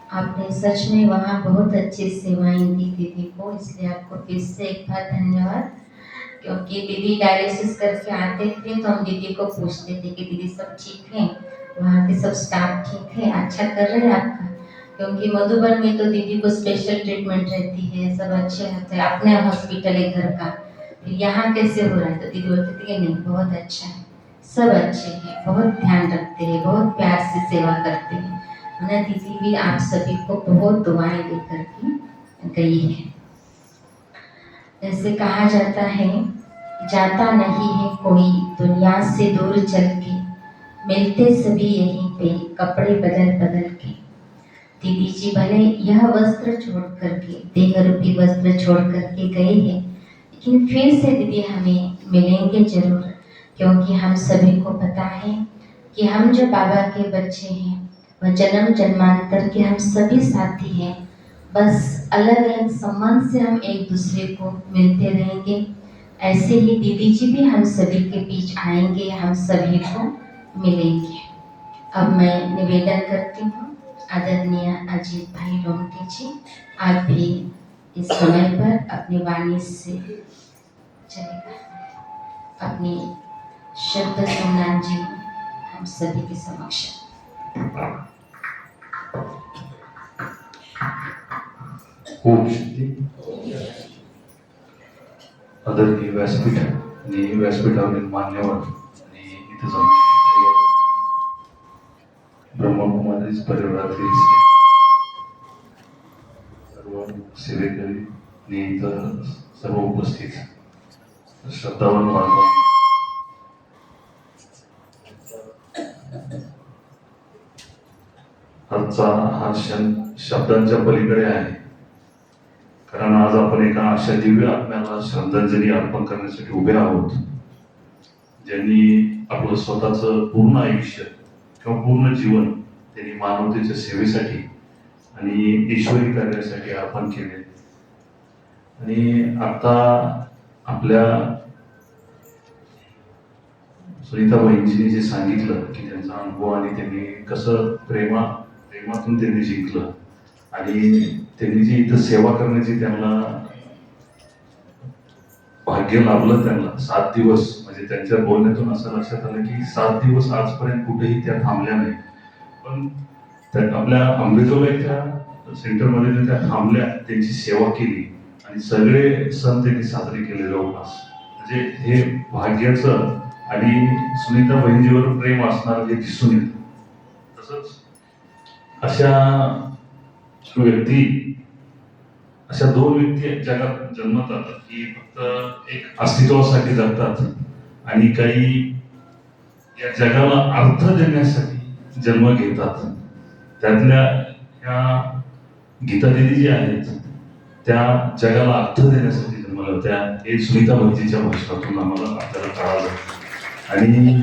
आपने सच में वहाँ बहुत अच्छी सेवाएं दी दीदी को, इसलिए आपको फिर से एक बार धन्यवाद। क्योंकि दीदी डायलिसिस करके आते थे तो हम दीदी को पूछते थे कि दीदी सब ठीक है, वहाँ के सब स्टाफ ठीक है, अच्छा कर रहे हैं आपका। क्योंकि मधुबन में तो दीदी को स्पेशल ट्रीटमेंट रहती है, सब अच्छे रहते हैं, अपने हॉस्पिटल है घर का, फिर यहाँ कैसे हो रहा है? तो दीदी बोलती थी कि नहीं बहुत अच्छा है, सब अच्छे हैं, बहुत ध्यान रखते हैं, बहुत प्यार से सेवा करते हैं। ना दीदी भी आप सभी को बहुत दुआएं देकर के गई है। जैसे कहा जाता है, जाता नहीं है कोई दुनिया से दूर चल के, मिलते सभी यहीं पे कपड़े बदल बदल के। दीदी जी भले यह वस्त्र छोड़ करके, देह रूपी वस्त्र छोड़ करके गए हैं, लेकिन फिर से दीदी हमें मिलेंगे जरूर। क्योंकि हम सभी को पता है कि हम जो बाबा के बच्चे हैं वह जन्म जन्मांतर के हम सभी साथी हैं, बस अलग अलग संबंध से हम एक दूसरे को मिलते रहेंगे। ऐसे ही दीदी जी भी हम सभी के बीच आएंगे, हम सभी को मिलेंगे। अब मैं निवेदन करती हूँ, आदरणीय अजीत भाई रोमटे जी, आप भी इस समय पर अपनी वाणी से चलेगा, अपनी शब्द सुमनान जी हम सभी के समक्ष। ओम शांती। आदरणीय व्यासपीठ आणि व्यासपीठावरील मान्यवर आणि इथे जमलेले सर्व ब्रह्मकुमारीज परिवारातील सर्व सेवेकरी आणि इतर सर्व उपस्थित श्रद्धावान बांधव, आजचा हा क्षण शब्दांच्या पलीकडे आहे, कारण आज आपण एका अशा दिव्य आत्म्याला श्रद्धांजली अर्पण करण्यासाठी उभे आहोत, ज्यांनी आपलं स्वतःचं पूर्ण आयुष्य किंवा पूर्ण जीवन त्यांनी मानवतेच्या सेवेसाठी आणि ईश्वरी कार्यासाठी अर्पण केले। आणि आता आपल्या सुनीता बहिणजींनी जे सांगितलं की त्यांचा अनुभव आणि त्यांनी कसं प्रेमातून त्यांनी जिंकलं आणि त्यांनी जी इथं सेवा करण्याची त्यांना भाग्य लाभलं, त्यांना 7 दिवस, म्हणजे त्यांच्या बोलण्यातून असं लक्षात आलं की 7 दिवस आजपर्यंत कुठेही त्या थांबल्या नाही, पण त्या आपल्या अंबेजोगाईच्या सेंटरमध्ये त्या थांबल्या, त्यांची सेवा केली आणि सगळे सण त्यांनी साजरे केले जवळपास। म्हणजे हे भाग्याचं आणि सुनीता बहिणजीवर प्रेम असणार हे दिसून येतं। तसंच अशा 2 व्यक्ती जगात जन्मतात की फक्त एक अस्तित्वासाठी जगतात आणि काही या जगाला अर्थ देण्यासाठी जन्म घेतात। त्यातल्या ह्या गीता दिदी जी आहेत त्या जगाला अर्थ देण्यासाठी जन्माला होत्या, हे सुनीता बहिणजीच्या भाषणातून आम्हाला आपल्याला कळालं। आणि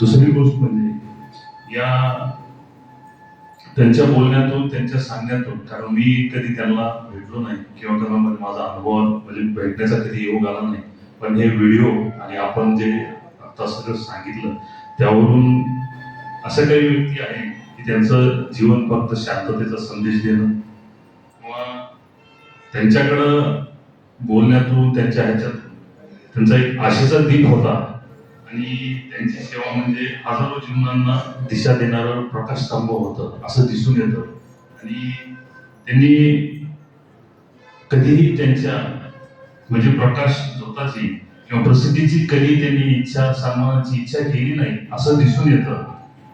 दुसरी गोष्ट म्हणजे या त्यांच्या बोलण्यातून, त्यांच्या सांगण्यातून, कारण मी कधी त्यांना भेटलो नाही किंवा त्यांना माझा अनुभव म्हणजे भेटण्याचा कधी योग आला नाही, पण हे व्हिडिओ आणि आपण जे आता सगळं सांगितलं त्यावरून अशा काही व्यक्ती आहेत की त्यांचं जीवन फक्त शांततेचा संदेश देणं किंवा त्यांच्याकडं बोलण्यातून त्यांच्या ह्याच्यात त्यांचा एक आशेचा दीप होता आणि त्यांची सेवा म्हणजे हजारो जीवनांना दिशा देणारं प्रकाशस्तंभ होतं असं दिसून येतं। आणि त्यांनी कधीही त्यांच्या म्हणजे प्रकाश स्वतःची किंवा प्रसिद्धीची कधी त्यांनी इच्छा, सन्मानाची इच्छा केली नाही असं दिसून येतं।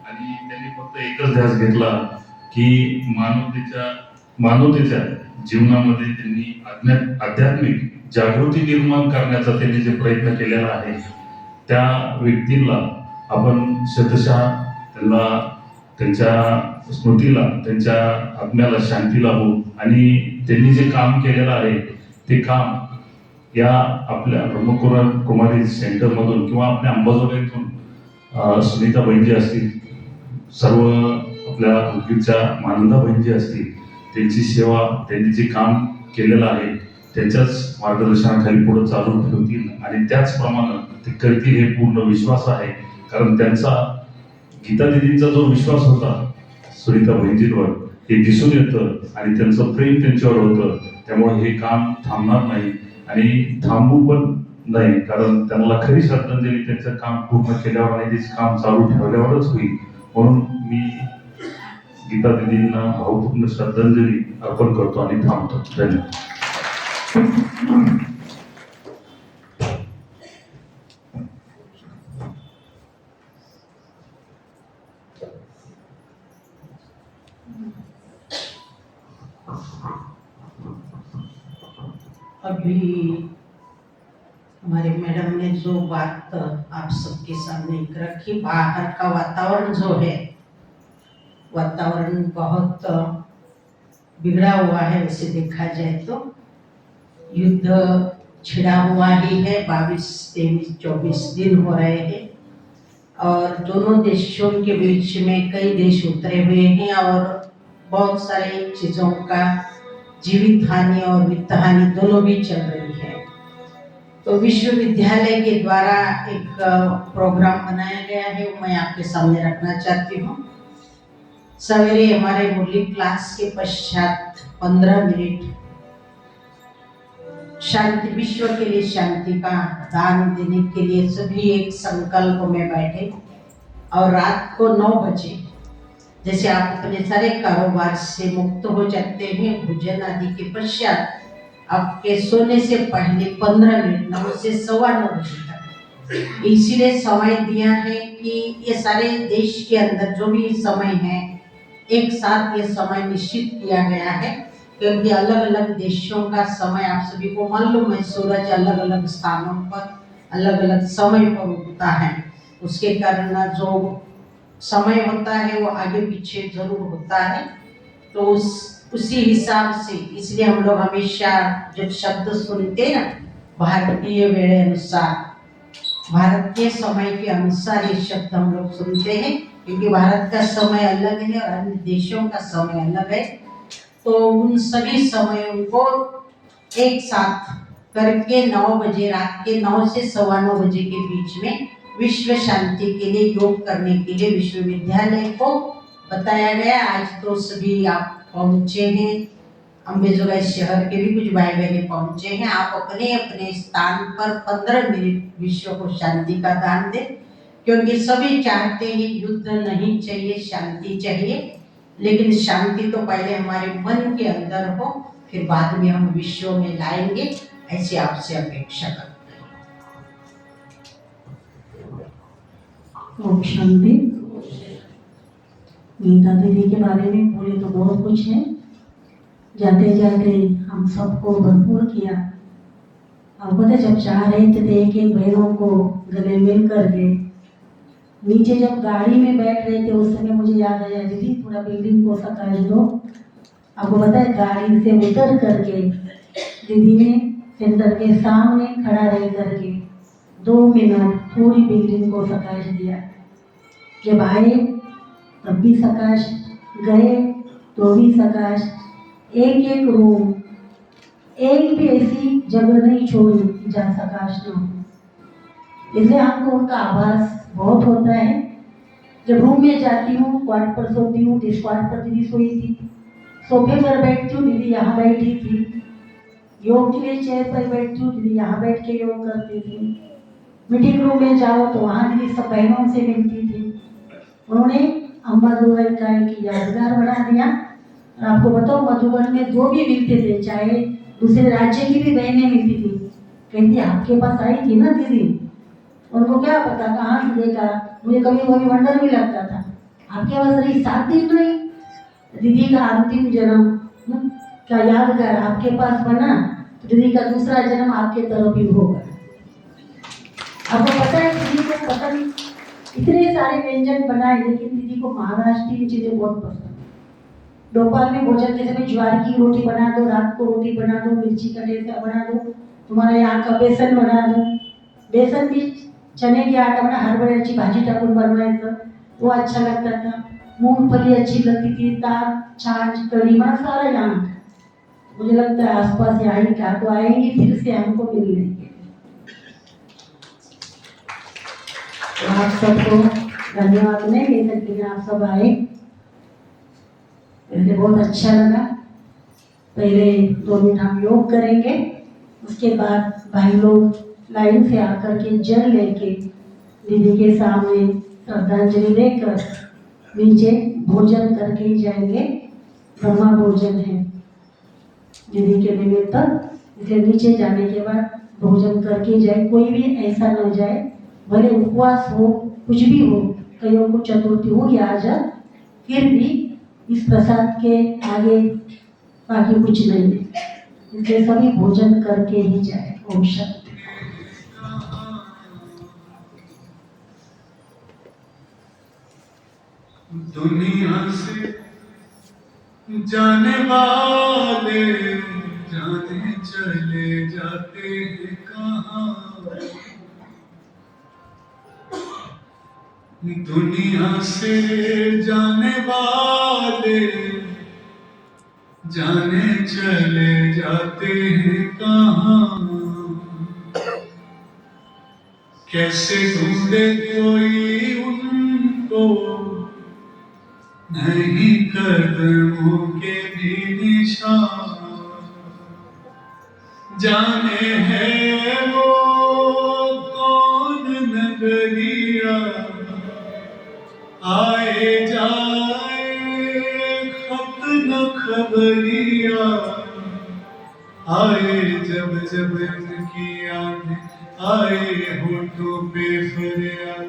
आणि त्यांनी फक्त एकच ध्यास घेतला की मानवतेच्या जीवनामध्ये त्यांनी आध्यात्मिक जागृती निर्माण करण्याचा त्यांनी जे प्रयत्न केलेला आहे त्या व्यक्तीला आपण शतशः त्यांना, त्यांच्या स्मृतीला, त्यांच्या आत्म्याला शांती लाभो आणि त्यांनी जे काम केलेलं आहे ते काम या आपल्या ब्रह्मकुमारी सेंटरमधून किंवा आपल्या अंबाजोगाईतून सुनीता बहिणजी असतील, सर्व आपल्या उदगीरच्या मानंदा बहिणजी असतील, त्यांची सेवा, त्यांनी जे काम केलेलं आहे त्यांच्याच मार्गदर्शनाखाली पुढे चालू ठेवतील आणि त्याचप्रमाणे ते करतील हे पूर्ण विश्वास आहे। कारण त्यांचा गीता दिदींचा जो विश्वास होता सुनीता बहिणजींवर, हे दिसून येतं आणि त्यांचं प्रेम त्यांच्यावर होतं. त्यामुळे हे काम थांबणार नाही आणि थांबू पण नाही, कारण त्यांना खरी श्रद्धांजली त्यांचं काम पूर्ण केल्यावर आणि तेच काम चालू ठेवल्यावरच होईल. म्हणून मी गीता दिदींना भावपूर्ण श्रद्धांजली अर्पण करतो आणि थांबतो. धन्यवाद. अभी हमारे मैडम ने जो बात आप सबके सामने रखी, बाहर का वातावरण जो है, वातावरण बहुत बिगड़ा हुआ है। वैसे देखा जाए तो युद्ध छिड़ा हुआ ही है, 22, 23, 24 दिन हो रहे हैं और दोनों देशों के बीच में कई देश उतरे हुए हैं और बहुत सारे चीज़ों का जीवित हानि और वित्त हानि दोनों भी चल रही है। तो विश्वविद्यालय के द्वारा एक प्रोग्राम बनाया गया है, वो मैं आपके सामने रखना चाहती हूँ। सवेरे हमारे मुरली क्लास के पश्चात 15 मिनट शांति, विश्व के लिए शांति का दान देने के लिए सभी एक संकल्प में बैठे और रात को 9 बजे, जैसे आप अपने सारे कारोबार से मुक्त हो जाते हैं, भोजन आदि के पश्चात आपके सोने से पहले 15 मिनट 9 से 9:15 बजे तक इसीलिए समय दिया है कि ये सारे देश के अंदर जो भी समय है एक साथ ये समय निश्चित किया गया है, क्योंकि अलग अलग देशों का समय आप सभी को मालूम है, सूरज अलग अलग स्थानों पर अलग अलग समय पर उगता है। उसके कारण जो समय होता है वो आगे पीछे जरूर होता है। तो उसी हिसाब से इसलिए हम लोग हमेशा जब शब्द सुनते हैं ना, भारतीय वेळे अनुसार, भारतीय समय के अनुसार ये शब्द हम लोग सुनते हैं, क्योंकि भारत का समय अलग है और अन्य देशों का समय अलग है। तो उन सभी समयों को एक साथ करके 9 बजे, रात के 9 से 9:15 बजे के बीच में विश्व शांति के लिए योग करने के लिए विश्वविद्यालय को बताया गया। आज तो सभी आप पहुँचे हैं, अम्बेजोगाई शहर के भी कुछ भाई बहनें पहुँचे हैं। आप अपने अपने स्थान पर 15 मिनट विश्व को शांति का दान दें, क्योंकि सभी चाहते हैं युद्ध नहीं चाहिए, शांति चाहिए। लेकिन शांति तो पहले हमारे मन के अंदर हो, फिर बाद में हम विश्व में लाएंगे, ऐसी आपसे अपेक्षा करते हैं। ओम शांति। गीता दीदी के बारे में बोले तो बहुत कुछ है, जाते जाते हम सबको भरपूर किया। और पता जब जा रहे थे एक एक बहनों को गले मिल करके नीचे जब गाड़ी में बैठ रहे थे, उस समय मुझे याद आया, दीदी थोड़ा बिल्डिंग को सकाश दो। आपको पता है गाड़ी से उतर करके दीदी ने सेंटर के सामने खड़ा रह करके 2 मिनट पूरी बिल्डिंग को सकाश दिया। जब आए तब भी सकाश, गए तो भी सकाश, एक एक रूम, एक भी ऐसी जगह नहीं छोड़ी जहाँ सकाश न हो। इसलिए हमको उनका आभास बहुत होता है। जब रूम में जाती हूँ, क्वार्ट पर सोती हूँ, जिस क्वार्ट पर दीदी सोई थी, सोफे पर बैठती हूँ, दीदी यहाँ बैठी थी। योग के लिए चेयर पर बैठती हूँ, दीदी यहाँ बैठ के योग करती थी। मीटिंग रूम में जाओ तो वहाँ दीदी सब बहनों से मिलती थी। उन्होंने अम्बाजोगाई का एक यादगार बना दिया। आपको बताओ, मधुबन में जो भी मिलते थे, चाहे दूसरे राज्य की भी बहनें मिलती थी, कहती आपके पास आई थी ना दीदी। उनको क्या पता कहाँ से देखा, मुझे कभी कभी वंडर भी लगता था, आपके पास रही 7 दिन नहीं। दीदी का अंतिम जन्म का यादगार आपके पास बना, तो दीदी का दूसरा जन्म आपके तरफ ही होगा। आपको पता है दीदी को पता नहीं इतने सारे व्यंजन बनाए, लेकिन दीदी को महाराष्ट्रीय चीजें बहुत पसंद। दोपहर में भोजन के समय ज्वार की रोटी बना दो, रात को रोटी बना दो, मिर्ची का ठेचा बना दो, तुम्हारे यहाँ का बेसन बना दो। बेसन भी चने की आटा बना, हरभऱ्याची भाजी टाकून बनवायचं, वो अच्छा लगता था। मूंगफली अच्छी लगती थी, दाल, छाछ, कढ़ी, बड़ा सारा यहाँ। मुझे लगता है आसपास यहाँ ही क्या तो आएंगी फिर से हमको मिलने के। तो आप सबको धन्यवाद नहीं दे सकते, आप सब आए। पहले बहुत अच्छा लगा। पहले 2 मिनट हम योग करेंगे, उसके बाद भाई लोग लाइन से आकर के जल लेके दीदी के सामने श्रद्धांजलि देकर नीचे भोजन करके ही जाएंगे। ब्रह्मा भोजन है दीदी के निमित्त, इसलिए नीचे जाने के बाद भोजन करके जाए। कोई भी ऐसा न जाए, भले उपवास हो, कुछ भी हो, कईयों को चतुर्थी हो या आज, फिर भी इस प्रसाद के आगे बाकी कुछ नहीं है, इसलिए सभी भोजन करके ही जाए। ओम शांति। दुनिया से जाने वाले जाने चले जाते हैं कहाँ। दुनिया से जाने वाले जाने चले जाते हैं कहाँ। कैसे ढूंढे कोई उनको, नहीं कदमों के भी निशान। जाने है वो कौन नगरिया, आए जाए खत न खबरिया। आए जब जब इनकी यादें, आए होठों पे फरियाद।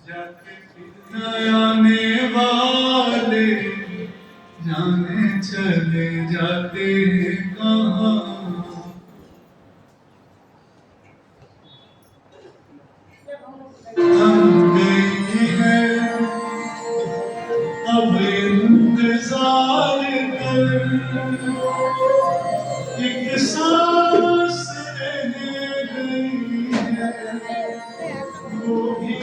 जाते फिर न आने वाले जाने चले जाते हैं कहाँ। हम गई है अब इंतजार कर, एक सांस रह गई है, वो भी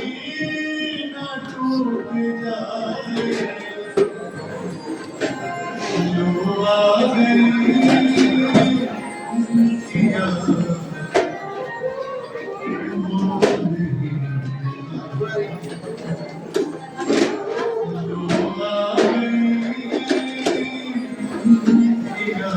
न टूट जाए। जो आ गई किया वो नहीं, जो आ गई किया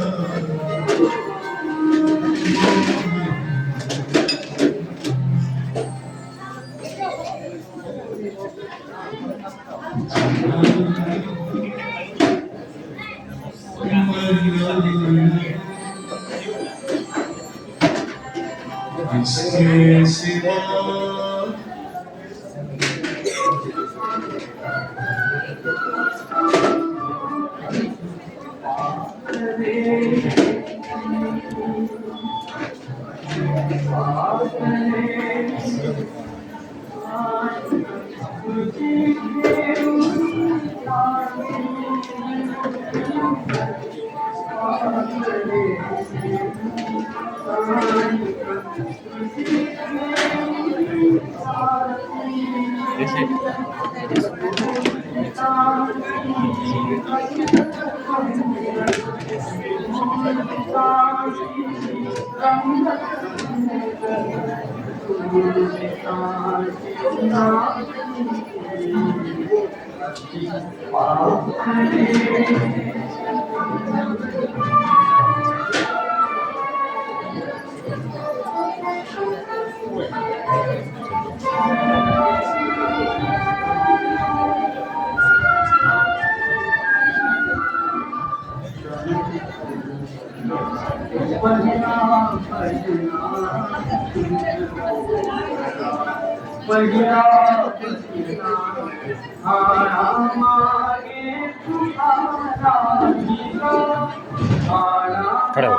इसके सिवा खड़ा हो।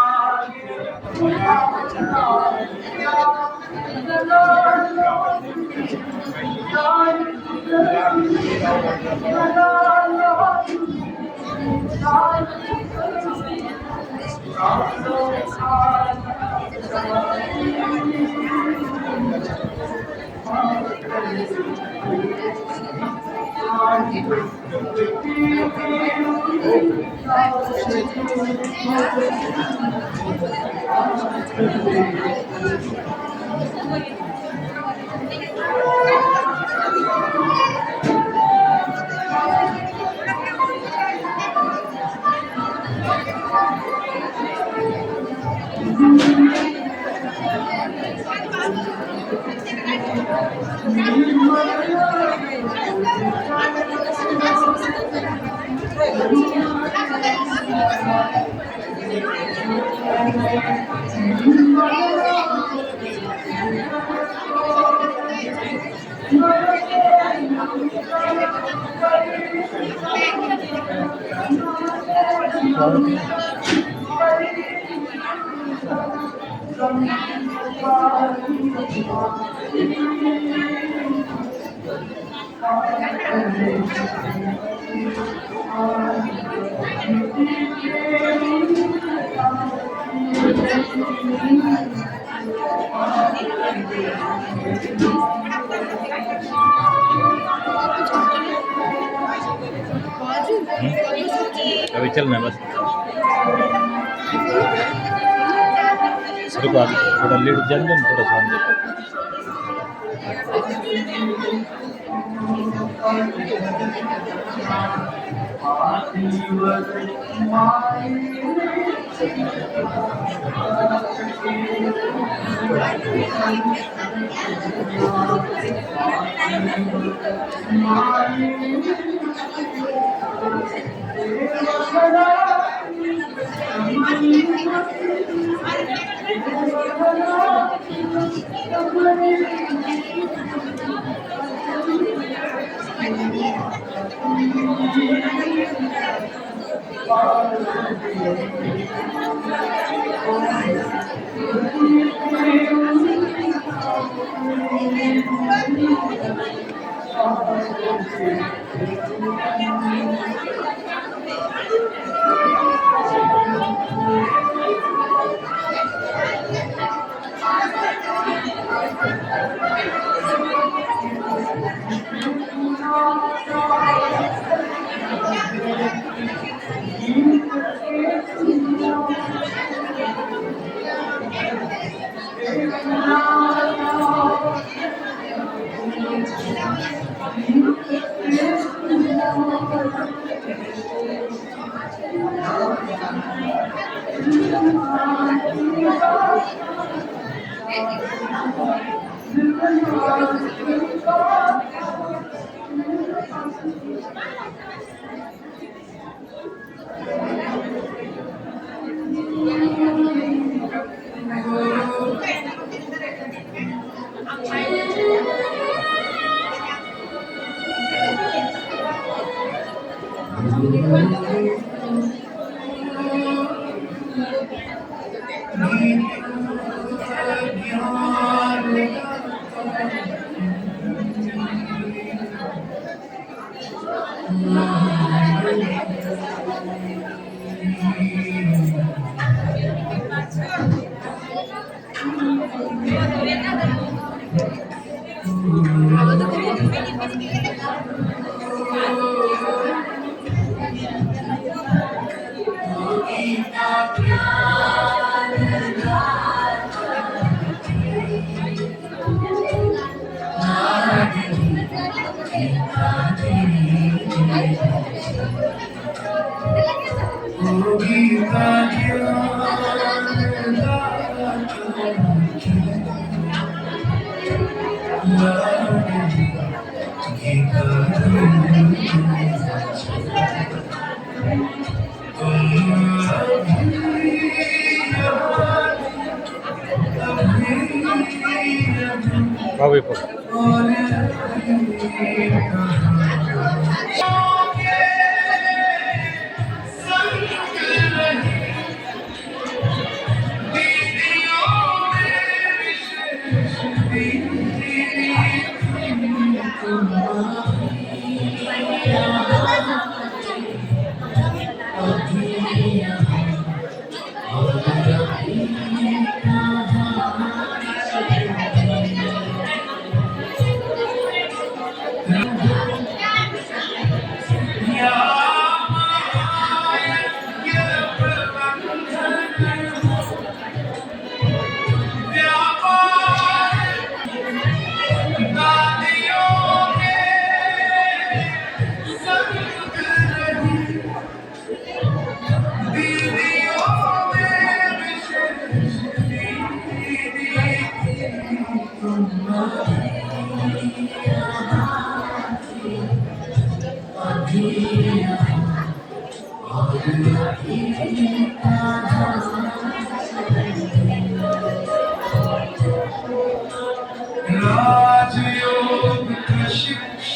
अभी चलना बस सिर्फ आगे थोड़ा लेट जाएंगे ना थोड़ा सामने Probably for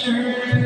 क्या